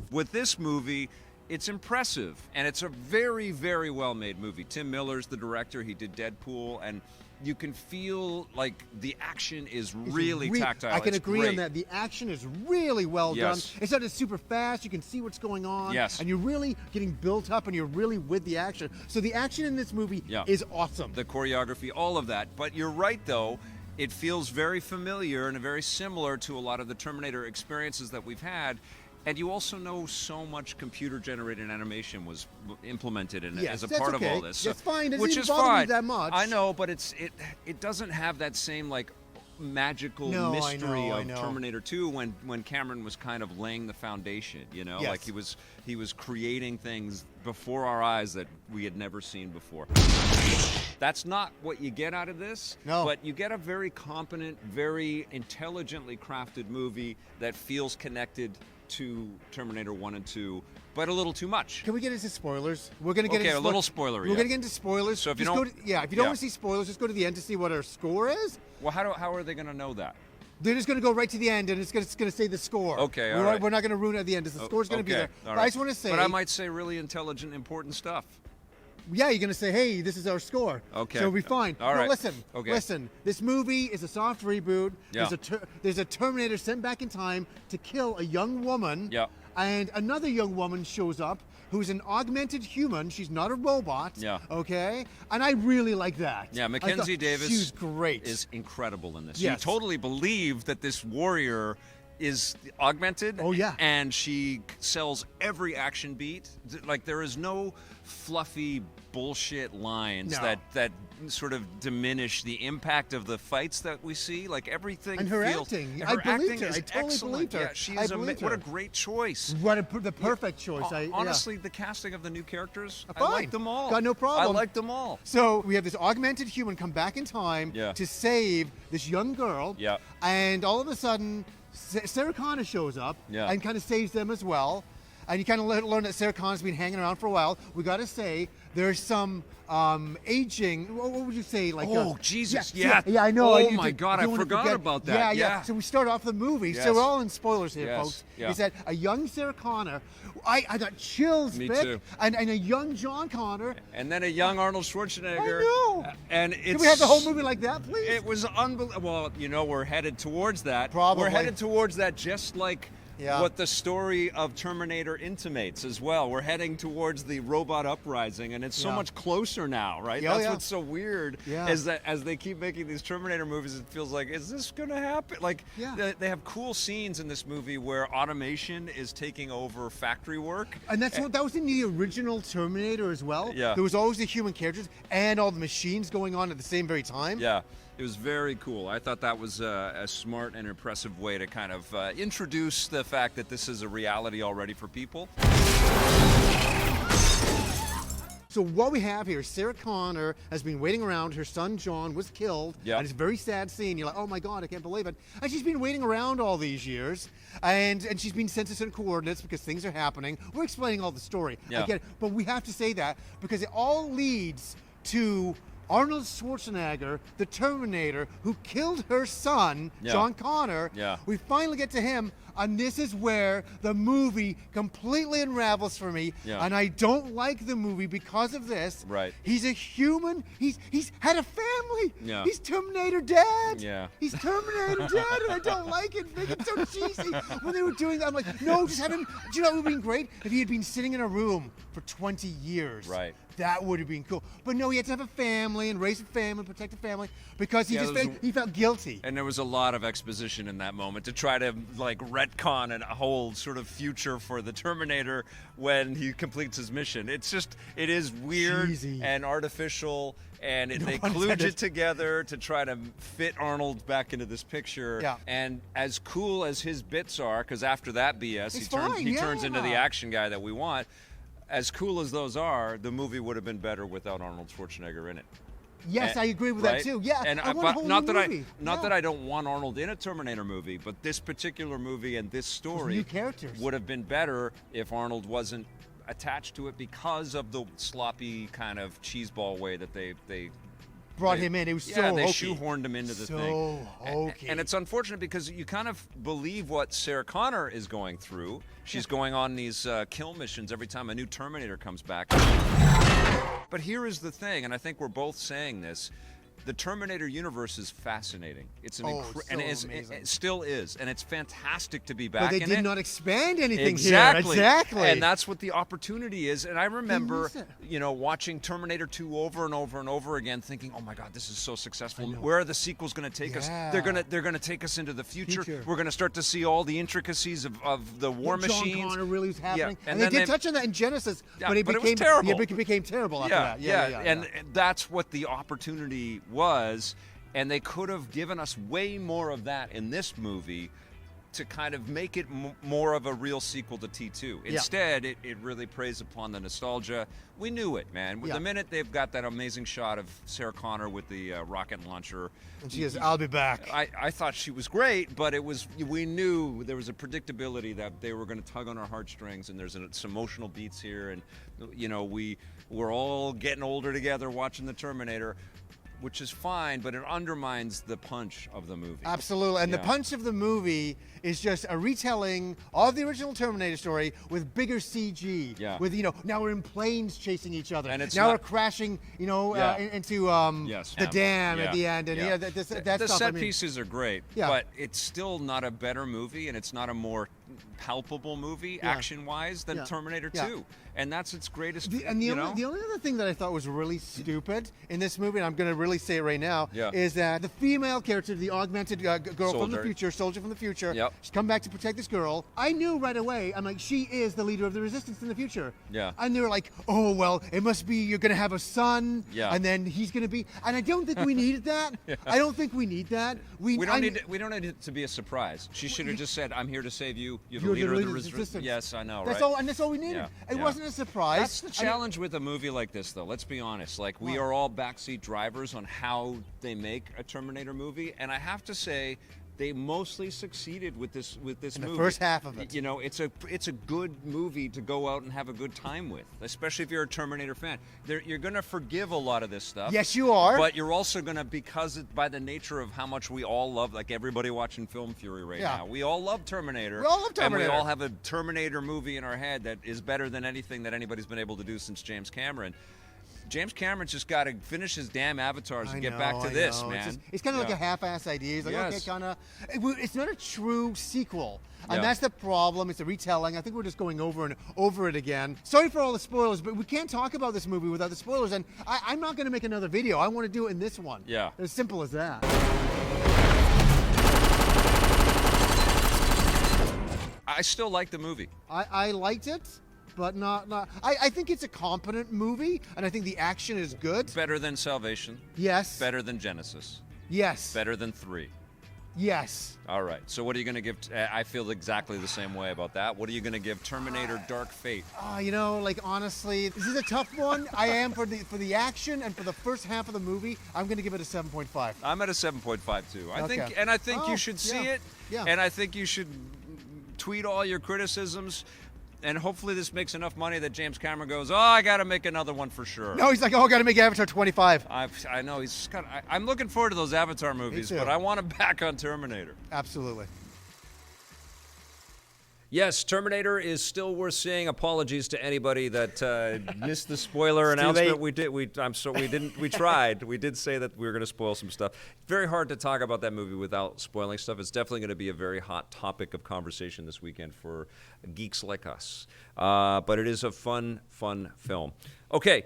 With this movie, it's impressive, and it's a very, very well-made movie. Tim Miller's the director. He did Deadpool, and you can feel like the action is really tactile. I can It's agree great. on that. The action is really well Yes. done. It's not just super fast. You can see what's going on. Yes. And you're really getting built up, and you're really with the action. So the action in this movie Yeah. is awesome. The choreography, all of that. But you're right, though. It feels very familiar and very similar to a lot of the Terminator experiences that we've had. And you also know so much computer-generated animation was implemented in Yes, as a that's part okay. of all this. That's fine. It doesn't which even is bother me fine. that much. I know, but it doesn't have that same magical No, I mystery know, I of know. Terminator 2 when Cameron was kind of laying the foundation. Yes. Like he was creating things before our eyes that we had never seen before. That's not what you get out of this. No. But you get a very competent, very intelligently crafted movie that feels connected to Terminator 1 and 2, but a little too much. Can we get into spoilers? We're going to get Okay, into a little spoilery, We're yeah. going to get into spoilers. So if you Just don't- if you don't yeah. want to see spoilers, just go to the end to see what our score is. Well, how are they going to know that? They're just going to go right to the end, and it's going to say the score. Okay, all right. We're not going to ruin it at the end. The score's going to be there. All But I just want to say... But I might say really intelligent, important stuff. Yeah, you're going to say, hey, this is our score. Okay. So it'll be fine. All right. Listen. This movie is a soft reboot. Yeah. There's a Terminator sent back in time to kill a young woman. Yeah. And another young woman shows up who's an augmented human. She's not a robot. Yeah. Okay? And I really like that. Yeah, Mackenzie Davis she's great. is incredible in this. Yes. You totally believe that this warrior is augmented. Oh, yeah. And she sells every action beat. Like, there is no fluffy bullshit lines No. that sort of diminish the impact of the fights that we see. Like, everything And her feels... acting. and I her believed acting her. is I totally excellent. believed her. Yeah, she I is believed what a her. great choice. The perfect choice. Honestly, the casting of the new characters, I Fine. like them all. Got no problem. I like them all. So we have this augmented human come back in time Yeah. to save this young girl. Yeah. And all of a sudden, Sarah Connor shows up Yeah. and kind of saves them as well. And you kind of learn that Sarah Connor's been hanging around for a while. We got to say, there's some aging. What would you say? Like, Oh, Jesus, yeah, yeah. I know. Oh, my God, I don't wanna forgot forget. about that. Yeah. So we start off the movie. Yes. So we're all in spoilers here, Yes, folks. yeah. Is that a young Sarah Connor? I got chills, Me Vic. too. And a young John Connor. And then a young Arnold Schwarzenegger. I know. And it's, Can we have the whole movie like that, please? It was unbelievable. Well, we're headed towards that. Probably. We're headed towards that, just like Yeah. what the story of Terminator intimates as well. We're heading towards the robot uprising, and it's so Yeah. much closer now, right? Yeah, That's yeah. what's so weird. Yeah. Is that as they keep making these Terminator movies, it feels like, is this going to happen? Like, Yeah. they have cool scenes in this movie where automation is taking over factory work. And that was in the original Terminator as well. Yeah. There was always the human characters and all the machines going on at the same very time. Yeah, it was very cool. I thought that was a smart and impressive way to kind of introduce the fact that this is a reality already for people. So what we have here, Sarah Connor has been waiting around. Her son John was killed. Yeah. And it's a very sad scene. You're like, oh my God, I can't believe it. And she's been waiting around all these years, and she's been sent to certain coordinates because things are happening. We're explaining all the story. Yeah. I get it. But we have to say that because it all leads to Arnold Schwarzenegger, the Terminator, who killed her son, Yeah. John Connor. Yeah. We finally get to him, and this is where the movie completely unravels for me. Yeah. And I don't like the movie because of this. Right. He's a human. He's had a family. Yeah. He's Terminator Dad. Yeah. He's Terminator Dad, and I don't like it. It's so cheesy. When they were doing that, I'm like, no, just have him. Do you know what would have been great? If he had been sitting in a room for 20 years. Right. That would have been cool. But no, he had to have a family and raise a family, protect a family, because he Yeah, just there was felt, he felt guilty. And there was a lot of exposition in that moment to try to like retcon a whole sort of future for the Terminator when he completes his mission. It is weird Cheesy. and artificial, and No they pun kludge intended. it together to try to fit Arnold back into this picture. Yeah. And as cool as his bits are, because after that BS, It's he turns fine, into the yeah. action guy that we want. As cool as those are, the movie would have been better without Arnold Schwarzenegger in it. Yes, I agree with Right? that too. Yeah, and I want a but whole not new that movie. that I don't want Arnold in a Terminator movie, but this particular movie and this story new characters. would have been better if Arnold wasn't attached to it because of the sloppy kind of cheeseball way that they brought him in. It was so they hokey. shoehorned him into the So thing. hokey. And it's unfortunate because you kind of believe what Sarah Connor is going through. She's going on these kill missions every time a new Terminator comes back. But here is the thing, and I think we're both saying this. The Terminator universe is fascinating. It's an and amazing. it still is, and it's fantastic to be back But they in did it. not expand anything Exactly. here. Exactly. And that's what the opportunity is. And I remember, miss it. watching Terminator 2 over and over and over again, thinking, "Oh my God, this is so successful. Where are the sequels going to take us? Yeah. They're gonna take us into the future. We're going to start to see all the intricacies of the war machines." John Connor really was happening. Yeah. And they then did touch on that in Genesis, Yeah, but it became terrible. Yeah, it became terrible after that. Yeah. And that's what the opportunity was. And they could have given us way more of that in this movie to kind of make it more of a real sequel to T2. Instead, it really preys upon the nostalgia. We knew it, man. Yeah. The minute they've got that amazing shot of Sarah Connor with the rocket launcher. And she says, "I'll be back." I thought she was great, but we knew there was a predictability that they were going to tug on our heartstrings, and there's some emotional beats here, and we're all getting older together watching the Terminator. which is fine, but it undermines the punch of the movie. Absolutely. And the punch of the movie is just a retelling of the original Terminator story with bigger CG. Yeah. With, now we're in planes chasing each other. And it's now not, we're crashing, into the dam at the end. And the set pieces are great, Yeah. but it's still not a better movie, and it's not a more palpable movie action-wise than Terminator 2. And that's its greatest. The only other thing that I thought was really stupid in this movie, and I'm going to really say it right now, is that the female character, the augmented girl from the future, soldier from the future, she's come back to protect this girl. I knew right away, I'm like, she is the leader of the resistance in the future. Yeah. And they were like, oh, well, it must be you're going to have a son, and then he's going to be. And I don't think we needed that. I don't think we need that. We don't need it to be a surprise. She should have just said, I'm here to save you. You're the leader of the resistance. Yes, I know, that's right? And that's all we needed. It wasn't a surprise. That's the challenge with a movie like this, though. Let's be honest. Like, we are all backseat drivers on how they make a Terminator movie, and I have to say, they mostly succeeded with this movie. The first half of it. It's a good movie to go out and have a good time with, especially if you're a Terminator fan. You're going to forgive a lot of this stuff. Yes, you are. But you're also going to, by the nature of how much we all love, like everybody watching Film Fury right now, we all love Terminator. We all love Terminator. And we all have a Terminator movie in our head that is better than anything that anybody's been able to do since James Cameron. James Cameron's just got to finish his damn avatars and get back to this, man. It's kind of like a half-ass idea. He's like, okay, kind of. It's not a true sequel. And that's the problem. It's a retelling. I think we're just going over and over it again. Sorry for all the spoilers, but we can't talk about this movie without the spoilers. And I'm not going to make another video. I want to do it in this one. Yeah. As simple as that. I still like the movie. I liked it. But not. I think it's a competent movie, and I think the action is good. Better than Salvation. Yes. Better than Genesis. Yes. Better than 3. Yes. All right. So what are you going to give? I feel exactly the same way about that. What are you going to give Terminator Dark Fate? Honestly, this is a tough one. I am for the action and for the first half of the movie. I'm going to give it a 7.5. I'm at a 7.5 too. I think you should see it. Yeah. And I think you should tweet all your criticisms. And hopefully this makes enough money that James Cameron goes, I got to make another one for sure. No, he's like, I got to make Avatar 25. I know. I'm looking forward to those Avatar movies, but I want him back on Terminator. Absolutely. Yes, Terminator is still worth seeing. Apologies to anybody that missed the spoiler announcement. We did. We tried. We did say that we were going to spoil some stuff. Very hard to talk about that movie without spoiling stuff. It's definitely going to be a very hot topic of conversation this weekend for geeks like us. But it is a fun film. Okay,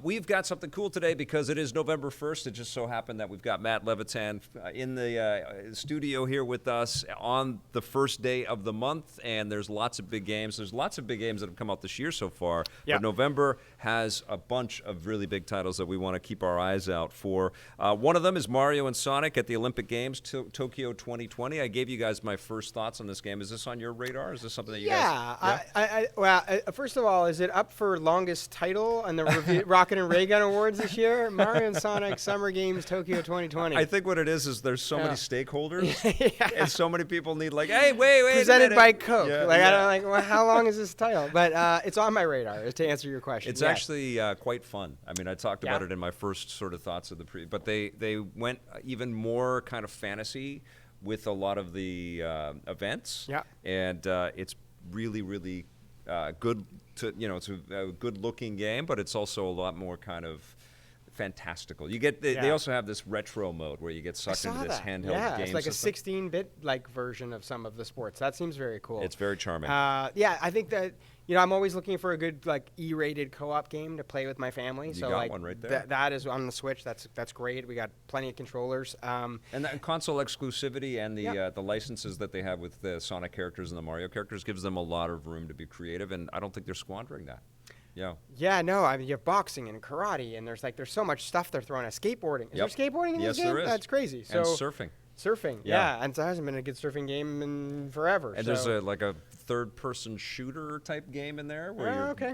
we've got something cool today because it is November 1st. It just so happened that we've got Matt Levitan in the studio here with us on the first day of the month, and there's lots of big games. There's lots of big games that have come out this year so far, but November has a bunch of really big titles that we want to keep our eyes out for. One of them is Mario and Sonic at the Olympic Games, Tokyo 2020. I gave you guys my first thoughts on this game. Is this on your radar? Is this something that you guys... Well, first of all, is it up for longest title on the Rocket and Ray Gun Awards this year? Mario and Sonic Summer Games Tokyo 2020. I think what it is there's so many stakeholders and so many people need hey, wait presented by Coke. I don't how long is this title? But it's on my radar, is to answer your question. It's actually quite fun. I mean, I talked about it in my first sort of thoughts of the but they went even more kind of fantasy with a lot of the events. Yeah. And it's really, really good. It's a good-looking game, but it's also a lot more kind of fantastical. You get they also have this retro mode where you get sucked into this handheld game. Yeah, it's like a 16-bit version of some of the sports. That seems very cool. It's very charming. I think that I'm always looking for a good E-rated co-op game to play with my family. You got one right there. That is on the Switch. That's great. We got plenty of controllers. And that console exclusivity and the licenses that they have with the Sonic characters and the Mario characters gives them a lot of room to be creative, and I don't think they're squandering that. Yeah. Yeah, no, I mean, you have boxing and karate, and there's so much stuff they're throwing at. Skateboarding. Is there skateboarding in this game? Yes, there is. That's crazy. And surfing. Surfing, yeah. And there hasn't been a good surfing game in forever. And there's a third-person shooter type game in there.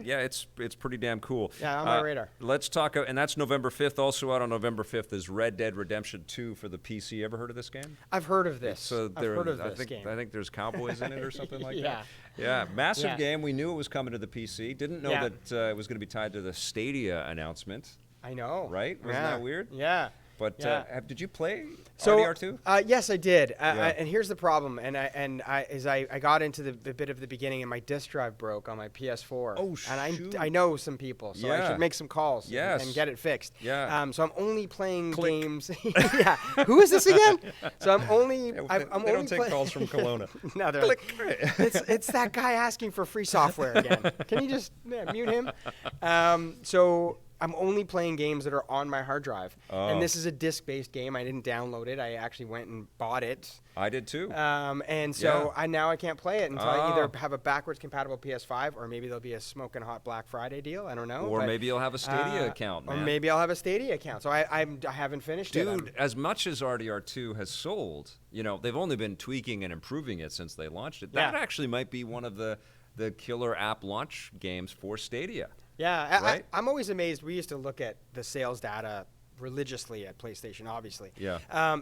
Yeah, it's pretty damn cool. Yeah, on my radar. Let's talk, and that's November 5th. Also out on November 5th is Red Dead Redemption 2 for the PC. Ever heard of this game? I've heard of this. I've heard of this game. I think there's cowboys in it or something like that. Yeah, massive game. We knew it was coming to the PC. Didn't know that it was going to be tied to the Stadia announcement. I know. Right? Wasn't that weird? Yeah. But did you play So, RDR2? Yes, I did. And here's the problem. I got into the bit of the beginning, and my disk drive broke on my PS4. Oh, shoot. And I know some people, so I should make some calls and get it fixed. Yeah. So I'm only playing games. Yeah. Who is this again? So I'm only. They only don't take calls from Kelowna. No, they're like, it's that guy asking for free software again. Can you just mute him? So I'm only playing games that are on my hard drive. And this is a disc-based game. I didn't download it. I actually went and bought it. I did too. And so now I can't play it until I either have a backwards compatible PS5 or maybe there'll be a smoking hot Black Friday deal. I don't know. Or maybe you'll have a Stadia account, man. Or maybe I'll have a Stadia account. So I haven't finished it. Dude, as much as RDR2 has sold, they've only been tweaking and improving it since they launched it. That actually might be one of the killer app launch games for Stadia. Yeah, right? I'm always amazed. We used to look at the sales data religiously at PlayStation, obviously. Yeah.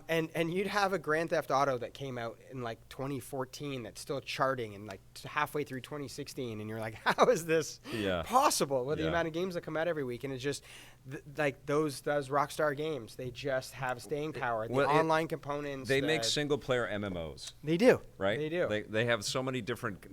And you'd have a Grand Theft Auto that came out in like 2014 that's still charting and like halfway through 2016, and you're like, how is this possible with the amount of games that come out every week? And it's just like those Rockstar games, they just have staying power. The online components. They make single-player MMOs. They do. Right? They do. They have so many different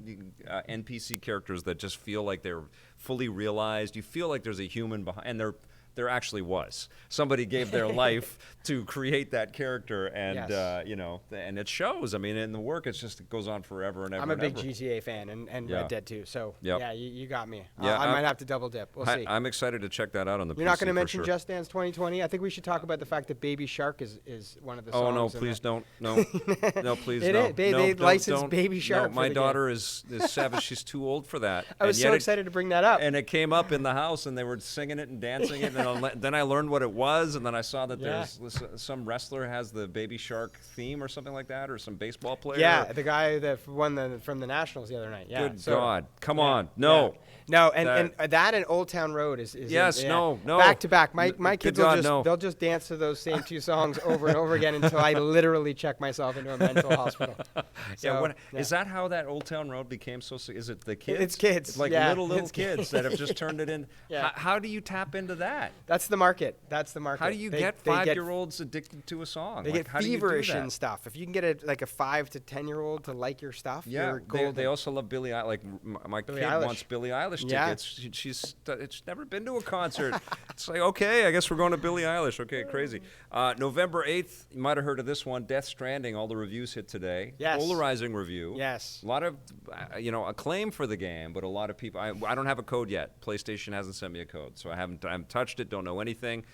NPC characters that just feel like they're fully realized. You feel like there's a human behind, and there actually was. Somebody gave their life to create that character, and and it shows. I mean, in the work, it goes on forever and ever. I'm a big GTA fan and Red Dead too. So you got me. Yeah, I might have to double dip. We'll see. I'm excied to check that out on the. You're not going to mention Just Dance 2020. I think we should talk about the fact that Baby Shark is one of the songs. Oh no, please don't. No, no, please no. They licensed Baby Shark. No, my daughter is 7. She's too old for that. I was so excited to bring that up. And it came up in the house, and they were singing it and dancing it, and then I learned what it was, and then I saw that there's some wrestler has the Baby Shark theme or something like that, or some baseball player. Yeah, the guy that won from the Nationals the other night. Yeah. Good God, come on, no. Yeah. No, and that and Old Town Road is no back to back. My kids they'll just dance to those same two songs over and over again until I literally check myself into a mental hospital. So, is that how that Old Town Road became so? Is it the kids? It's kids. It's like little kids that have just turned it in. How do you tap into that? That's the market. How do you get 5-year-olds addicted to a song? They get feverish and stuff. If you can get a 5 to 10year-old to like your stuff, you're golden. They also love Billie Eilish. Like my kid wants Billie Eilish tickets. She's never been to a concert. It's like, okay, I guess we're going to Billie Eilish. Okay, crazy. November 8th, you might have heard of this one, Death Stranding. All the reviews hit today. Yes. Polarizing review. Yes. A lot of acclaim for the game, but a lot of people. I don't have a code yet. PlayStation hasn't sent me a code, so I haven't touched it. Don't know anything.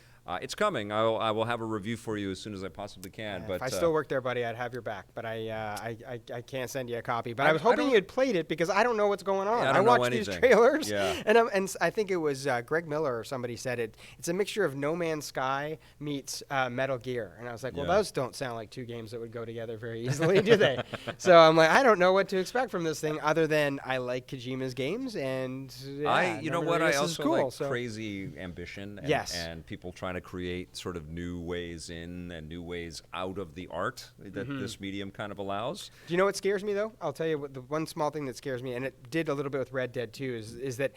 It's coming. I will have a review for you as soon as I possibly can. But if I still work there, buddy, I'd have your back. But I can't send you a copy. But I was hoping you'd played it because I don't know what's going on. I watched these trailers, and I think it was Greg Miller or somebody said it. It's a mixture of No Man's Sky meets Metal Gear, and I was like, well, those don't sound like two games that would go together very easily, do they? So I'm like, I don't know what to expect from this thing other than I like Kojima's games, and I also cool, like crazy ambition and people trying to create sort of new ways in and new ways out of the art that this medium kind of allows. Do you know what scares me, though? I'll tell you the one small thing that scares me, and it did a little bit with Red Dead too, is that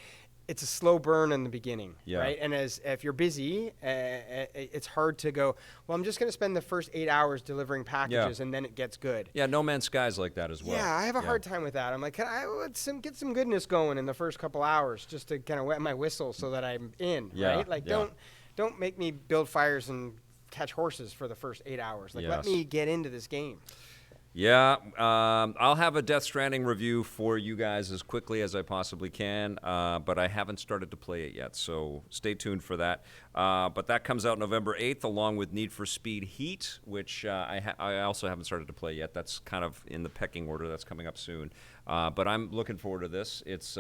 it's a slow burn in the beginning, right? And if you're busy, it's hard to go, well, I'm just going to spend the first 8 hours delivering packages, and then it gets good. Yeah, No Man's Sky's like that as well. Yeah, I have a hard time with that. I'm like, can I get some goodness going in the first couple hours just to kind of wet my whistle so that I'm in, right? Like, don't make me build fires and catch horses for the first 8 hours. Like, let me get into this game. Yeah, I'll have a Death Stranding review for you guys as quickly as I possibly can, but I haven't started to play it yet, so stay tuned for that. But that comes out November 8th, along with Need for Speed Heat, which I also haven't started to play yet. That's kind of in the pecking order. That's coming up soon. But I'm looking forward to this. It's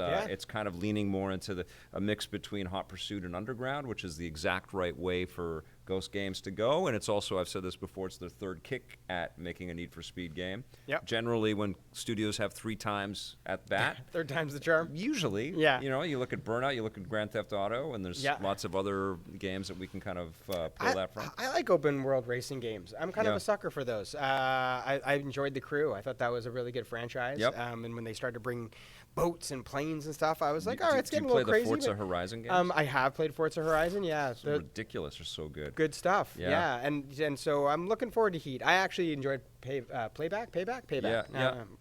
kind of leaning more into a mix between Hot Pursuit and Underground, which is the exact right way for Ghost Games to go. And it's also, I've said this before, it's their third kick at making a Need for Speed game. Yep. Generally, when studios have 3 times at bat. Third time's the charm. Usually. Yeah. You look at Burnout, you look at Grand Theft Auto, and there's lots of other games that we can kind of pull that from. I like open world racing games. I'm kind of a sucker for those. I enjoyed The Crew. I thought that was a really good franchise. Yep. And when they started to bring boats and planes and stuff, I was like, all right, it's getting a little crazy. crazy. Did you play the Forza Horizon games? I have played Forza Horizon, yeah. They're ridiculous. They're so good. good stuff. Yeah. And so I'm looking forward to Heat. I actually enjoyed Payback. Yeah.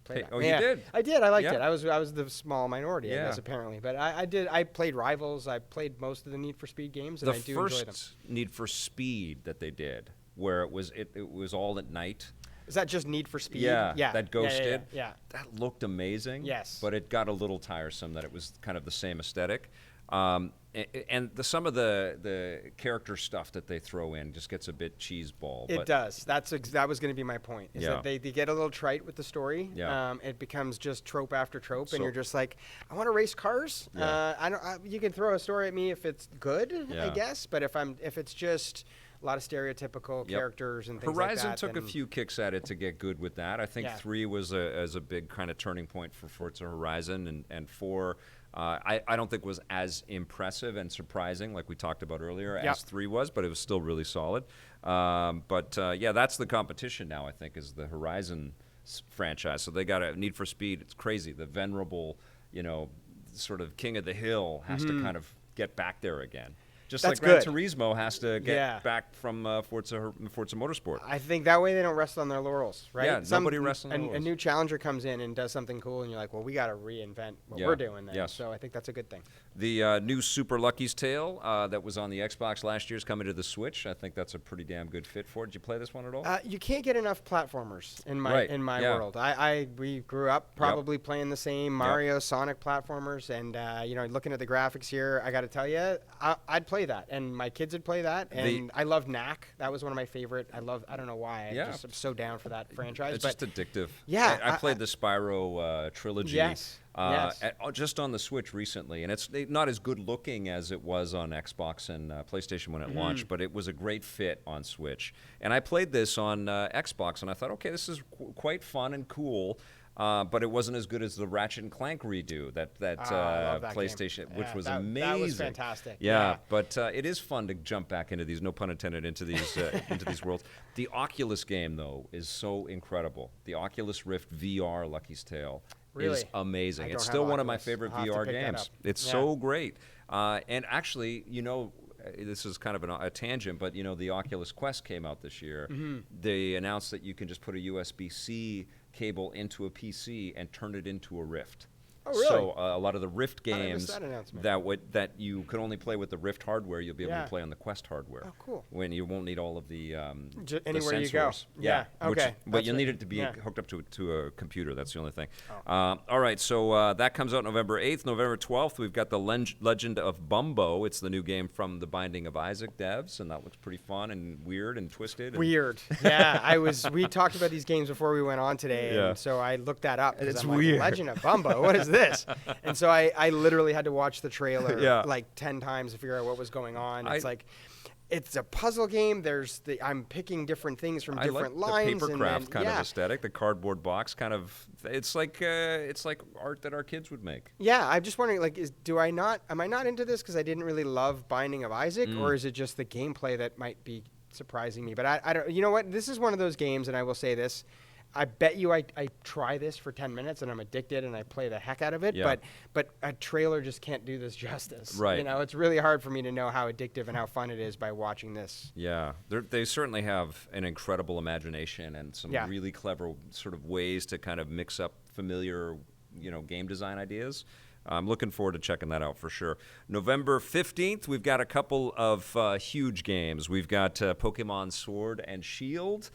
Playback. You did? I did. I liked it. I was the small minority, I guess, apparently. But I played Rivals. I played most of the Need for Speed games, and I do enjoy them. The first Need for Speed that they did, where it was all at night. Is that just Need for Speed? Yeah. That Ghost did. Yeah. That looked amazing. Yes. But it got a little tiresome that it was kind of the same aesthetic. And some of the character stuff that they throw in just gets a bit cheeseball. It does. That was going to be my point. Is that they get a little trite with the story. Yeah. It becomes just trope after trope, and you're just like, I want to race cars. Yeah. You can throw a story at me if it's good, Yeah. I guess. But if it's just a lot of stereotypical characters and things Horizon like that. took a few kicks at it to get good with that. I think 3 was a big kind of turning point for Forza Horizon, and 4. I don't think was as impressive and surprising like we talked about earlier as 3 was, but it was still really solid. That's the competition now, I think, is the Horizon franchise. So they got a Need for Speed. It's crazy. The venerable, sort of king of the hill has to kind of get back there again. Just That's like Gran good. Turismo has to get back from Forza Motorsport. I think that way they don't rest on their laurels, right? Yeah, nobody rests on their laurels. A new challenger comes in and does something cool, and you're like, well, we got to reinvent what we're doing then. Yes. So I think that's a good thing. The new Super Lucky's Tale that was on the Xbox last year is coming to the Switch. I think that's a pretty damn good fit for it. Did you play this one at all? You can't get enough platformers in my world. We grew up probably playing the same Mario, Sonic platformers, and looking at the graphics here, I got to tell you, I'd play that, and my kids would play that, and I love Knack. That was one of my favorite. I don't know why. I'm so down for that franchise. It's just addictive. Yeah, I played the Spyro trilogy. Yes. Just on the Switch recently, and it's not as good looking as it was on Xbox and PlayStation when it launched, but it was a great fit on Switch. And I played this on Xbox, and I thought, okay, this is quite fun and cool. But it wasn't as good as the Ratchet and Clank redo that PlayStation, which was amazing. That was fantastic. Yeah. But it is fun to jump back into these, no pun intended, into these worlds. The Oculus game though is so incredible. The Oculus Rift VR Lucky's Tale is amazing. It's still one of my favorite VR games. It's so great. And actually, this is kind of a tangent, but the Oculus Quest came out this year. They announced that you can just put a USB-C cable into a PC and turn it into a Rift. Oh, really? So a lot of the Rift games that that you could only play with the Rift hardware, you'll be able to play on the Quest hardware. Oh, cool. When you won't need all of the anywhere the you go. Yeah. Okay. But you'll need it to be hooked up to a computer. That's the only thing. All right. So that comes out November 8th. November 12th, we've got the Legend of Bumbo. It's the new game from the Binding of Isaac devs, and that looks pretty fun and weird and twisted. Weird. Yeah. We talked about these games before we went on today, and so I looked that up. It's weird. Legend of Bumbo. What is this? And so I literally had to watch the trailer like 10 times to figure out what was going on. It's a puzzle game. I'm picking different things from different lines. The papercraft kind of aesthetic, the cardboard box kind of. It's like art that our kids would make. Yeah, I'm just wondering, am I not into this because I didn't really love Binding of Isaac, or is it just the gameplay that might be surprising me? But I don't. You know what? This is one of those games, and I will say this. I bet you I try this for 10 minutes and I'm addicted and I play the heck out of it, but a trailer just can't do this justice. Right. It's really hard for me to know how addictive and how fun it is by watching this. Yeah, they certainly have an incredible imagination and some really clever sort of ways to kind of mix up familiar, game design ideas. I'm looking forward to checking that out for sure. November 15th, we've got a couple of huge games. We've got Pokemon Sword and Shield,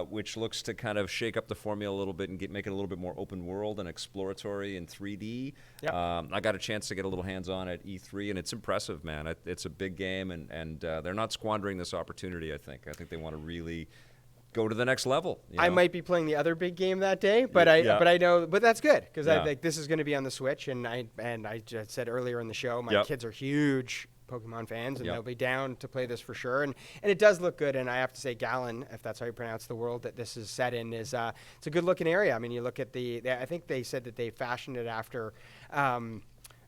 which looks to kind of shake up the formula a little bit and make it a little bit more open world and exploratory in 3D. Yep. I got a chance to get a little hands-on at E3, and it's impressive, man. It's a big game, and they're not squandering this opportunity, I think. I think they want to really go to the next level. I might be playing the other big game that day, but I know that's good because I think this is going to be on the Switch, and I just said earlier in the show, my kids are huge Pokemon fans, and they'll be down to play this for sure. And it does look good, and I have to say, Galan, if that's how you pronounce the world that this is set in, is it's a good looking area. I mean, you look at I think they said that they fashioned it after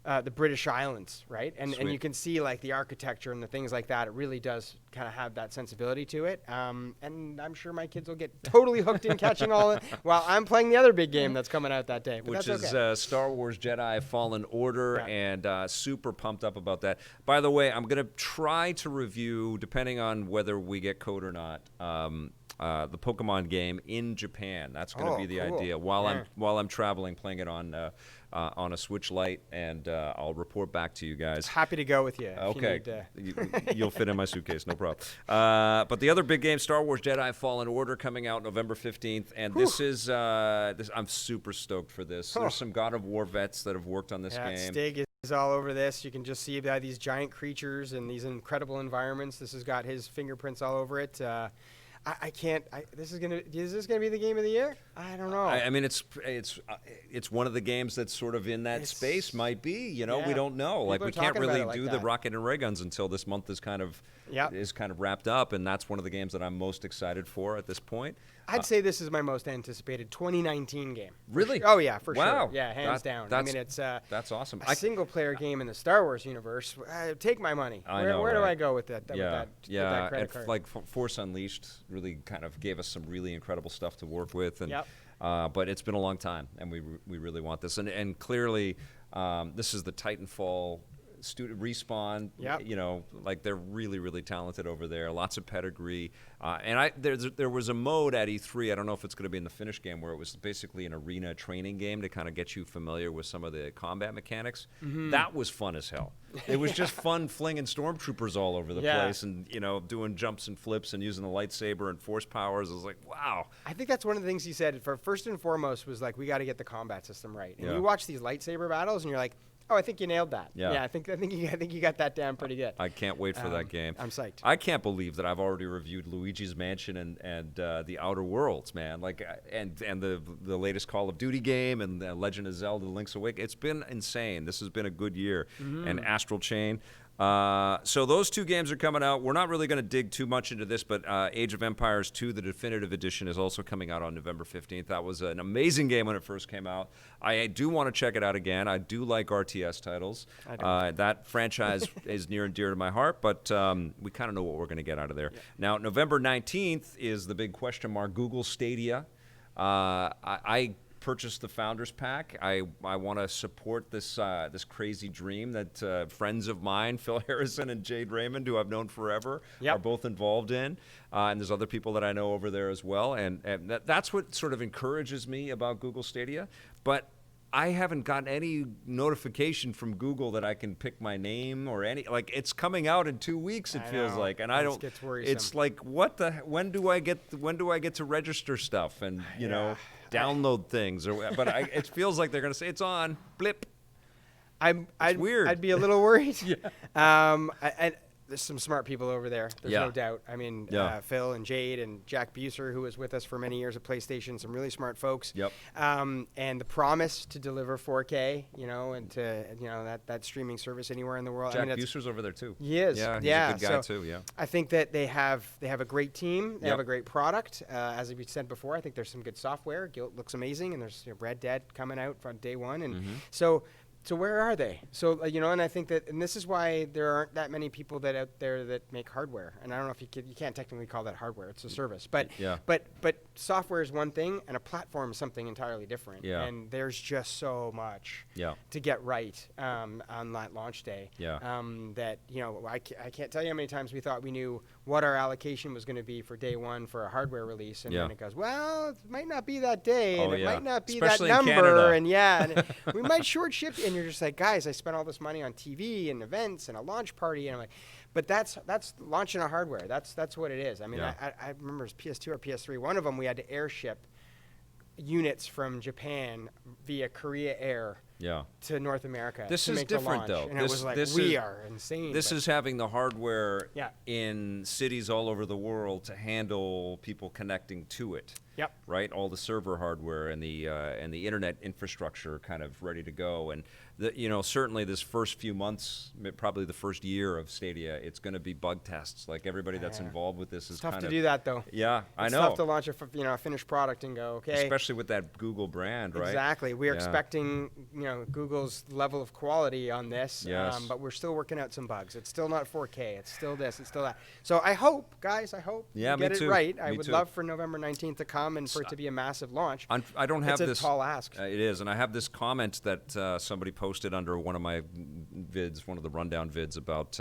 the British Islands, right? And you can see like the architecture and the things like that. It really does kind of have that sensibility to it. And I'm sure my kids will get totally hooked in catching all it while I'm playing the other big game that's coming out that day. But which is Star Wars Jedi Fallen Order, and super pumped up about that. By the way, I'm going to try to review, depending on whether we get code or not, the Pokemon game in Japan. That's going to be the idea while I'm traveling, playing it on a Switch Lite, and I'll report back to you guys. Happy to go with you. Okay, you'll fit in my suitcase, no problem. But the other big game, Star Wars Jedi Fallen Order, coming out November 15th, and this is I'm super stoked for this. There's some God of War vets that have worked on this game. Stig is all over this. You can just see these giant creatures and these incredible environments. This has got his fingerprints all over it. I can't. Is this gonna be the game of the year? I don't know. I mean, it's one of the games that's sort of in that space. Might be. You know, we don't know. Like, we can't really do the rocket and ray guns until this month is kind of wrapped up, and that's one of the games that I'm most excited for at this point. I'd say this is my most anticipated 2019 game. Really? Oh yeah, for sure. Yeah, hands down. I mean, it's that's awesome. A single-player game in the Star Wars universe. Take my money. Where do I go with that? With that credit card? Like Force Unleashed really kind of gave us some really incredible stuff to work with, and but it's been a long time, and we really want this, and clearly this is the Titanfall Respawn. You know, like, they're really, really talented over there. Lots of pedigree. And there was a mode at E3. I don't know if it's going to be in the finished game, where it was basically an arena training game to kind of get you familiar with some of the combat mechanics. That was fun as hell. It was just fun flinging stormtroopers all over the place, and doing jumps and flips and using the lightsaber and force powers. I was like, wow. I think that's one of the things he said. First and foremost was like, we got to get the combat system right. And you watch these lightsaber battles, and you're like, oh, I think you nailed that. Yeah, I think you got that down pretty good. I can't wait for that game. I'm psyched. I can't believe that I've already reviewed Luigi's Mansion and the Outer Worlds, man. Like, and the latest Call of Duty game, and Legend of Zelda: Link's Awakening. It's been insane. This has been a good year. And Astral Chain. So those two games are coming out. We're not really going to dig too much into this, but Age of Empires 2, the definitive edition, is also coming out on November 15th. That was an amazing game when it first came out. I do want to check it out again. I do like RTS titles. That franchise is near and dear to my heart, but we kind of know what we're going to get out of there. Now, November 19th is the big question mark, Google Stadia. I purchased the Founders Pack. I want to support this crazy dream that friends of mine, Phil Harrison and Jade Raymond, who I've known forever, are both involved in. And there's other people that I know over there as well. And that's what sort of encourages me about Google Stadia. But I haven't gotten any notification from Google that I can pick my name or any, like, it's coming out in 2 weeks, it feels like, and I don't. Gets worrisome. It's like, when do I get to register stuff and download things, but it feels like they're going to say it's on, blip. It's weird. I'd be a little worried. There's some smart people over there. There's no doubt. I mean, Phil and Jade and Jack Buser, who was with us for many years at PlayStation, some really smart folks. And the promise to deliver 4K, and to that streaming service anywhere in the world. Jack Buser's over there too. He is. Yeah, he's a good guy too. Yeah. I think that they have a great team. They have a great product. As we said before, I think there's some good software. Guild looks amazing, and there's Red Dead coming out from day one, and So where are they? So and I think that, and this is why there aren't that many people that out there that make hardware. And I don't know if you can't technically call that hardware; it's a service. But but software is one thing, and a platform is something entirely different. And there's just so much to get right on that launch day. That I can't tell you how many times we thought we knew what our allocation was going to be for day one for a hardware release, and then it goes, well, it might not be that day, and it might not be especially that number, in Canada. and we might short ship you. And you're just like, guys, I spent all this money on TV and events and a launch party, and I'm like, but that's launching a hardware. That's what it is. I mean, I remember it was PS2 or PS3. One of them we had to airship units from Japan via Korea Air to North America. This to is make different, the launch. though. And it was like, we are insane. This is having the hardware in cities all over the world to handle people connecting to it. Yep. Right, all the server hardware and the internet infrastructure kind of ready to go. And certainly this first few months, probably the first year of Stadia, it's going to be bug tests. Like everybody that's involved with this is tough to do that though. Yeah, I know. It's tough to launch a finished product and go, okay. Especially with that Google brand, right? Exactly. We're expecting Google's level of quality on this, yes. But we're still working out some bugs. It's still not 4K. It's still this. It's still that. So I hope, guys, we get it right. I would love for November 19th to come and for it to be a massive launch. I don't have this. It's a tall ask. It is, and I have this comment that somebody posted under one of my vids, one of the rundown vids about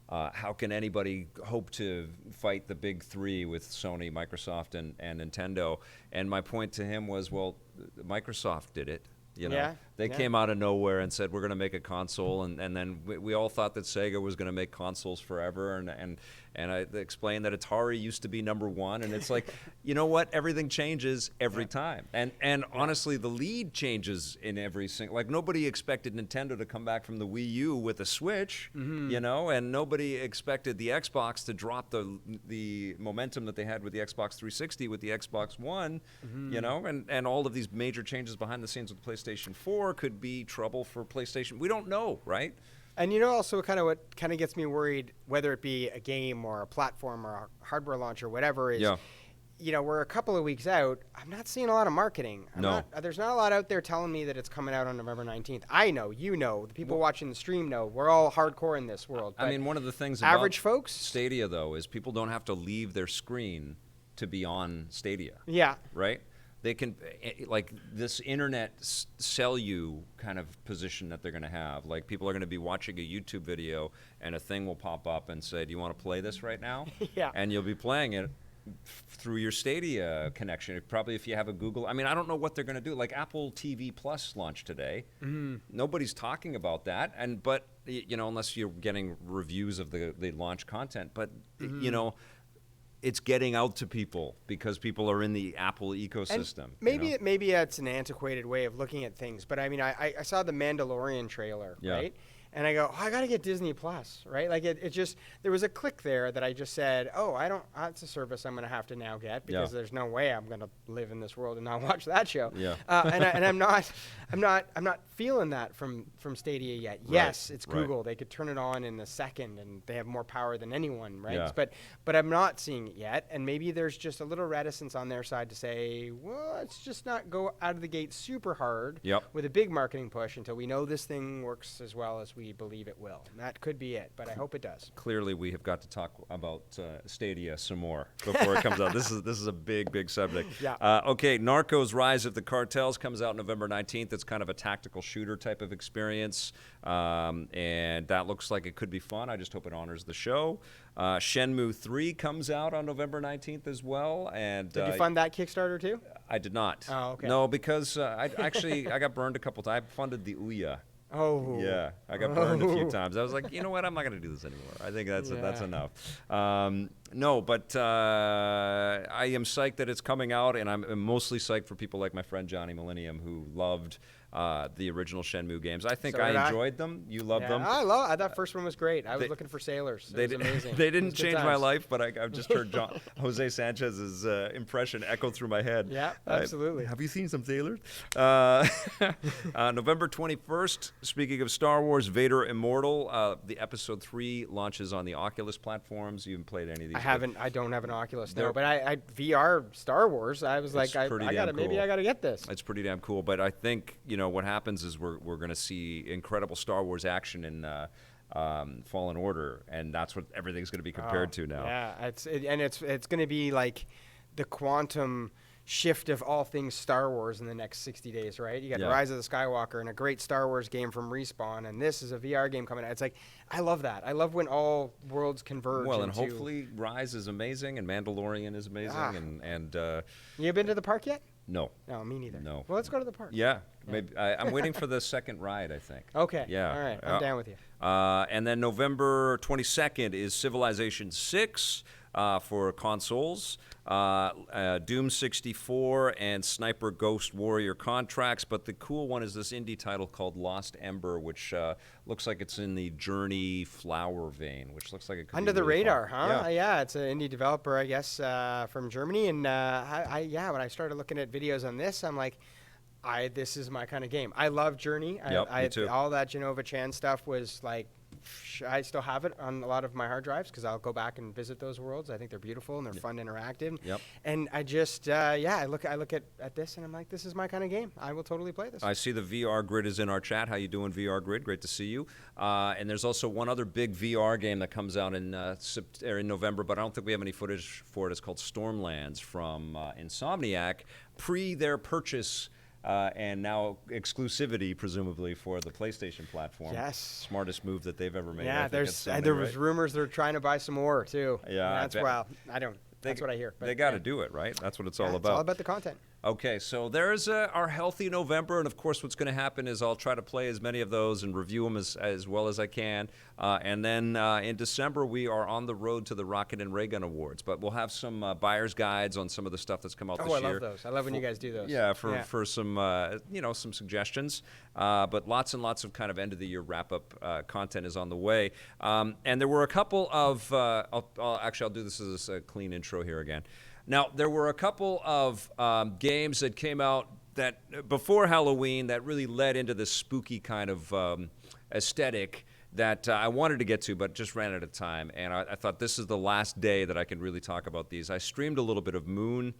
how can anybody hope to fight the big three with Sony, Microsoft, and Nintendo? And my point to him was, well, Microsoft did it. They came out of nowhere and said, we're going to make a console, and then we all thought that Sega was going to make consoles forever, and I explained that Atari used to be number one, and it's like, you know what? Everything changes every time, and honestly, the lead changes in every single. Like nobody expected Nintendo to come back from the Wii U with a Switch, and nobody expected the Xbox to drop the momentum that they had with the Xbox 360 with the Xbox One, and all of these major changes behind the scenes with PlayStation 4 could be trouble for PlayStation. We don't know, right? And also what kind of gets me worried, whether it be a game or a platform or a hardware launch or whatever, is, we're a couple of weeks out. I'm not seeing a lot of marketing. There's not a lot out there telling me that it's coming out on November 19th. I know, the people watching the stream know. We're all hardcore in this world. I mean, one of the things average about folks, Stadia, though, is people don't have to leave their screen to be on Stadia. Yeah. Right? They can, like this internet sell you kind of position that they're going to have. Like people are going to be watching a YouTube video and a thing will pop up and say, do you want to play this right now? Yeah. And you'll be playing it through your Stadia connection. Probably if you have a Google. I mean, I don't know what they're going to do. Like Apple TV Plus launched today. Nobody's talking about that. But unless you're getting reviews of the launch content. But, it's getting out to people because people are in the Apple ecosystem. And maybe it's an antiquated way of looking at things, but I mean, I saw the Mandalorian trailer, right? And I go, I got to get Disney Plus, right? Like it just, there was a click there that I just said, that's a service I'm going to have to now get because there's no way I'm going to live in this world and not watch that show. Yeah. And I'm not feeling that from Stadia yet. Right. Yes, it's Google. Right. They could turn it on in a second and they have more power than anyone, right? Yeah. But I'm not seeing it yet. And maybe there's just a little reticence on their side to say, well, let's just not go out of the gate super hard with a big marketing push until we know this thing works as well as we believe it will. And that could be it, but I hope it does. Clearly, we have got to talk about Stadia some more before it comes out. This is a big subject. Yeah. Okay, Narcos: Rise of the Cartels comes out November 19th. It's kind of a tactical shooter type of experience, and that looks like it could be fun. I just hope it honors the show. Shenmue 3 comes out on November 19th as well. And did you fund that Kickstarter too? I did not. Oh, okay. No, because I got burned a couple times. I funded the Ouya. Oh. Yeah, I got burned a few times. I was like, you know what? I'm not going to do this anymore. I think that's enough. No, but I am psyched that it's coming out, and I'm mostly psyched for people like my friend Johnny Millenium who loved the original Shenmue games. I think I enjoyed them. You loved them. I thought first one was great. I was looking for sailors. It was amazing. They didn't change my life, but I've just heard Jose Sanchez's impression echo through my head. Yeah, absolutely. Have you seen some sailors? November 21st, speaking of Star Wars, Vader Immortal, the Episode 3 launches on the Oculus platforms. You haven't played any of these? I don't have an Oculus, no, but I VR Star Wars. I was like, I gotta get this. It's pretty damn cool, but I think, what happens is we're going to see incredible Star Wars action in Fallen Order, and that's what everything's going to be compared to now. Yeah, it's going to be like the quantum shift of all things Star Wars in the next 60 days, right? You got Rise of the Skywalker and a great Star Wars game from Respawn, and this is a VR game coming out. It's like, I love that. I love when all worlds converge. Well, and hopefully Rise is amazing, and Mandalorian is amazing, and you been to the park yet? No. No, me neither. No. Well, let's go to the park. Yeah. Maybe I'm waiting for the second ride, I think. Okay. Yeah. All right. I'm down with you. And then November 22nd is Civilization 6. for consoles, Doom 64 and Sniper Ghost Warrior contracts, but the cool one is this indie title called Lost Ember, which looks like it's in the Journey Flower vein, which looks like it could Under be the really radar, fun. huh? Yeah, it's an indie developer, I guess, from Germany. And when I started looking at videos on this, I'm like, this is my kind of game. I love Journey. Me too. All that Genova Chan stuff was like, I still have it on a lot of my hard drives because I'll go back and visit those worlds. I think they're beautiful and they're fun and interactive. Yep. And I just, I look at this and I'm like, this is my kind of game. I will totally play this. I see the VR Grid is in our chat. How you doing, VR Grid? Great to see you. And there's also one other big VR game that comes out in November, but I don't think we have any footage for it. It's called Stormlands from Insomniac, pre their purchase. And now exclusivity, presumably, for the PlayStation platform. Yes. Smartest move that they've ever made. Yeah, there was rumors they're trying to buy some more, too. Yeah. That's what I hear. They got to do it, right? That's what it's all about. It's all about the content. Okay, so there's our Healthy November, and of course what's going to happen is I'll try to play as many of those and review them as well as I can. And then in December, we are on the road to the Rocket and Ray Gun Awards, but we'll have some buyer's guides on some of the stuff that's come out this year. Oh, I love those. I love when you guys do those. Yeah, for some, some suggestions. But lots and lots of kind of end-of-the-year wrap-up content is on the way. And there were a couple of, I'll do this as a clean intro here again. Now, there were a couple of games that came out that before Halloween that really led into this spooky kind of aesthetic that I wanted to get to, but just ran out of time. And I thought this is the last day that I can really talk about these. I streamed a little bit of Moons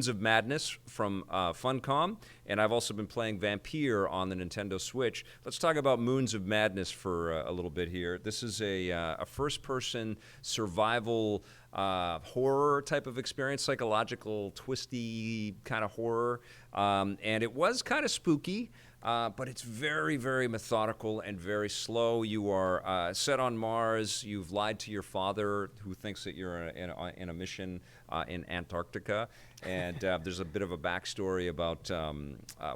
of Madness from Funcom, and I've also been playing Vampyr on the Nintendo Switch. Let's talk about Moons of Madness for a little bit here. This is a first-person survival horror type of experience, psychological, twisty kind of horror. And it was kind of spooky. But it's very, very methodical and very slow. You are set on Mars. You've lied to your father, who thinks that you're in a mission in Antarctica. And there's a bit of a backstory about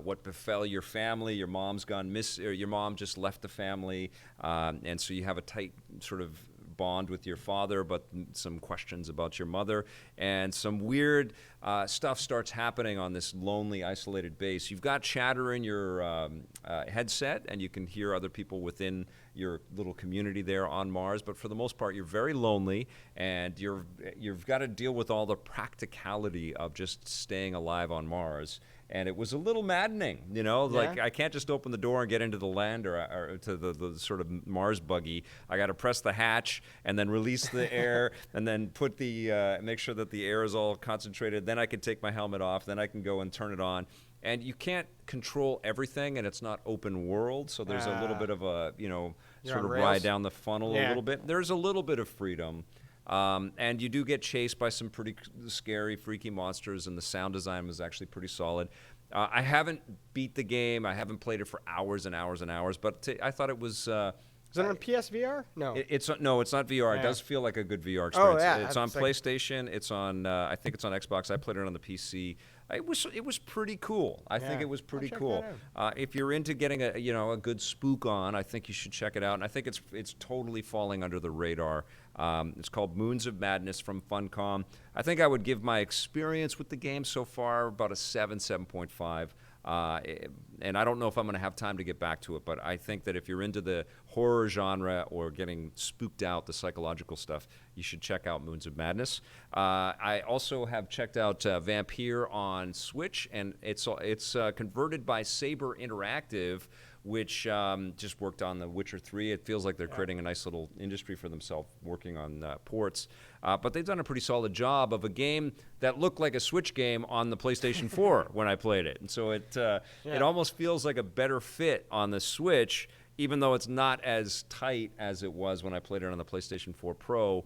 what befell your family. Your mom's gone your mom just left the family, and so you have a tight sort of bond with your father, but some questions about your mother, and some weird stuff starts happening on this lonely, isolated base. You've got chatter in your headset, and you can hear other people within your little community there on Mars, but for the most part, you're very lonely, and you've got to deal with all the practicality of just staying alive on Mars. And it was a little maddening, like I can't just open the door and get into the land or to the sort of Mars buggy. I got to press the hatch and then release the air and then put make sure that the air is all concentrated. Then I can take my helmet off. Then I can go and turn it on. And you can't control everything, and it's not open world. So there's a little bit of a, sort of ride down the funnel a little bit. There's a little bit of freedom. And you do get chased by some pretty scary, freaky monsters, and the sound design was actually pretty solid. I haven't beat the game. I haven't played it for hours and hours and hours, but I thought it was... Is it on PSVR? No. It's not VR. Yeah. It does feel like a good VR experience. Oh, yeah. It's on PlayStation. It's on, I think it's on Xbox. I played it on the PC. It was pretty cool. I think it was pretty cool. If you're into getting a good spook on, I think you should check it out. And I think it's totally falling under the radar. It's called Moons of Madness from Funcom. I think I would give my experience with the game so far about a 7.5. And I don't know if I'm going to have time to get back to it, but I think that if you're into the horror genre or getting spooked out, the psychological stuff, you should check out Moons of Madness. I also have checked out Vampyr on Switch, and it's converted by Saber Interactive, which just worked on The Witcher 3. It feels like they're creating a nice little industry for themselves working on ports. But they've done a pretty solid job of a game that looked like a Switch game on the PlayStation 4 when I played it. And so it almost feels like a better fit on the Switch, even though it's not as tight as it was when I played it on the PlayStation 4 Pro.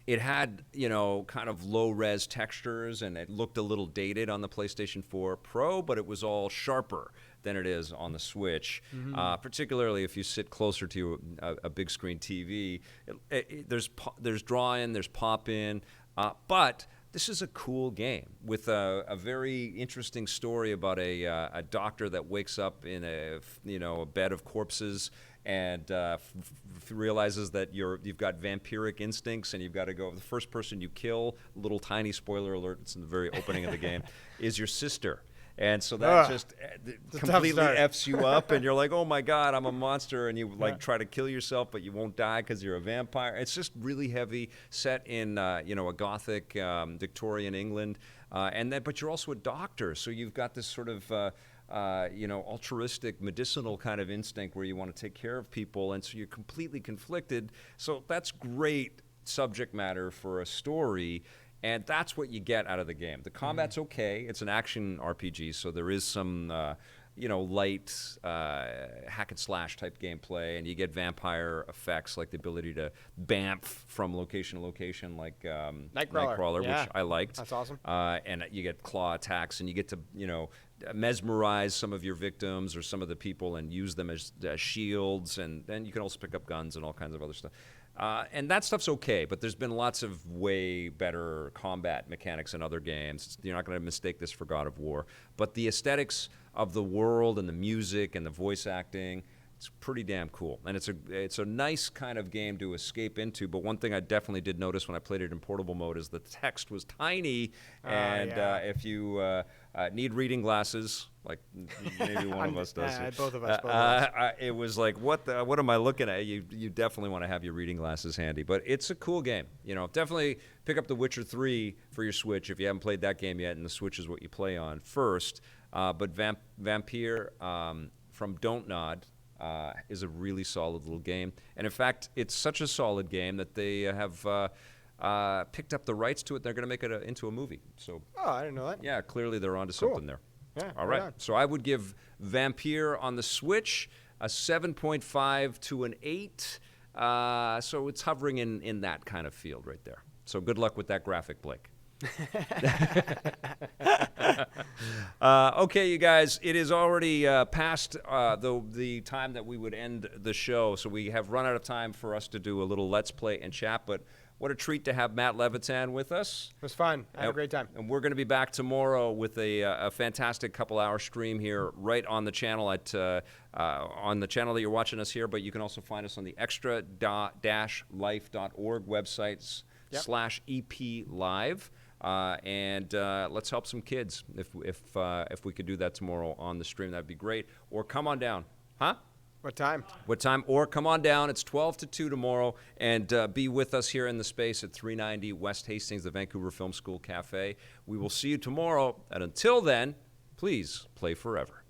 It had, kind of low-res textures, and it looked a little dated on the PlayStation 4 Pro, but it was all sharper than it is on the Switch, particularly if you sit closer to a big screen TV. There's draw-in, there's pop-in, but this is a cool game with a very interesting story about a doctor that wakes up in a bed of corpses and realizes that you've got vampiric instincts and you've got to go. The first person you kill, little tiny spoiler alert, it's in the very opening of the game, is your sister. And so that just completely F's you up, and you're like, oh my God, I'm a monster, and you try to kill yourself, but you won't die because you're a vampire. It's just really heavy, set in a Gothic Victorian England, but you're also a doctor, so you've got this sort of altruistic, medicinal kind of instinct where you want to take care of people, and so you're completely conflicted. So that's great subject matter for a story. And that's what you get out of the game. The combat's okay. It's an action RPG, so there is some, light hack and slash type gameplay, and you get vampire effects like the ability to bamf from location to location, like Nightcrawler, which I liked. That's awesome. And you get claw attacks, and you get to, mesmerize some of your victims or some of the people and use them as shields, and then you can also pick up guns and all kinds of other stuff. And that stuff's okay, but there's been lots of way better combat mechanics in other games. You're not going to mistake this for God of War. But the aesthetics of the world and the music and the voice acting, it's pretty damn cool. And it's a nice kind of game to escape into. But one thing I definitely did notice when I played it in portable mode is the text was tiny. And if you need reading glasses, like maybe one of us does. Both of us. It was like, what am I looking at? You definitely want to have your reading glasses handy. But it's a cool game. Definitely pick up The Witcher 3 for your Switch if you haven't played that game yet, and the Switch is what you play on first. But Vampyr from Don't Nod is a really solid little game. And in fact, it's such a solid game that they have picked up the rights to it. They're going to make it into a movie. So, I didn't know that. Yeah, clearly they're onto something there. Yeah, all right. So I would give Vampyr on the Switch a 7.5 to an 8. So it's hovering in that kind of field right there. So good luck with that graphic, Blake. Okay, you guys, it is already past the time that we would end the show, so we have run out of time for us to do a little Let's Play and chat, but what a treat to have Matt Levitan with us. It was fun. I had a great time. And we're going to be back tomorrow with a fantastic couple-hour stream here right on the channel on the channel that you're watching us here, but you can also find us on the extra-life.org websites /EP Live. And let's help some kids. If we could do that tomorrow on the stream, that'd be great. Or come on down. Huh? What time? Or come on down. It's 12 to 2 tomorrow, and be with us here in the space at 390 West Hastings, the Vancouver Film School Cafe. We will see you tomorrow, and until then, please play forever.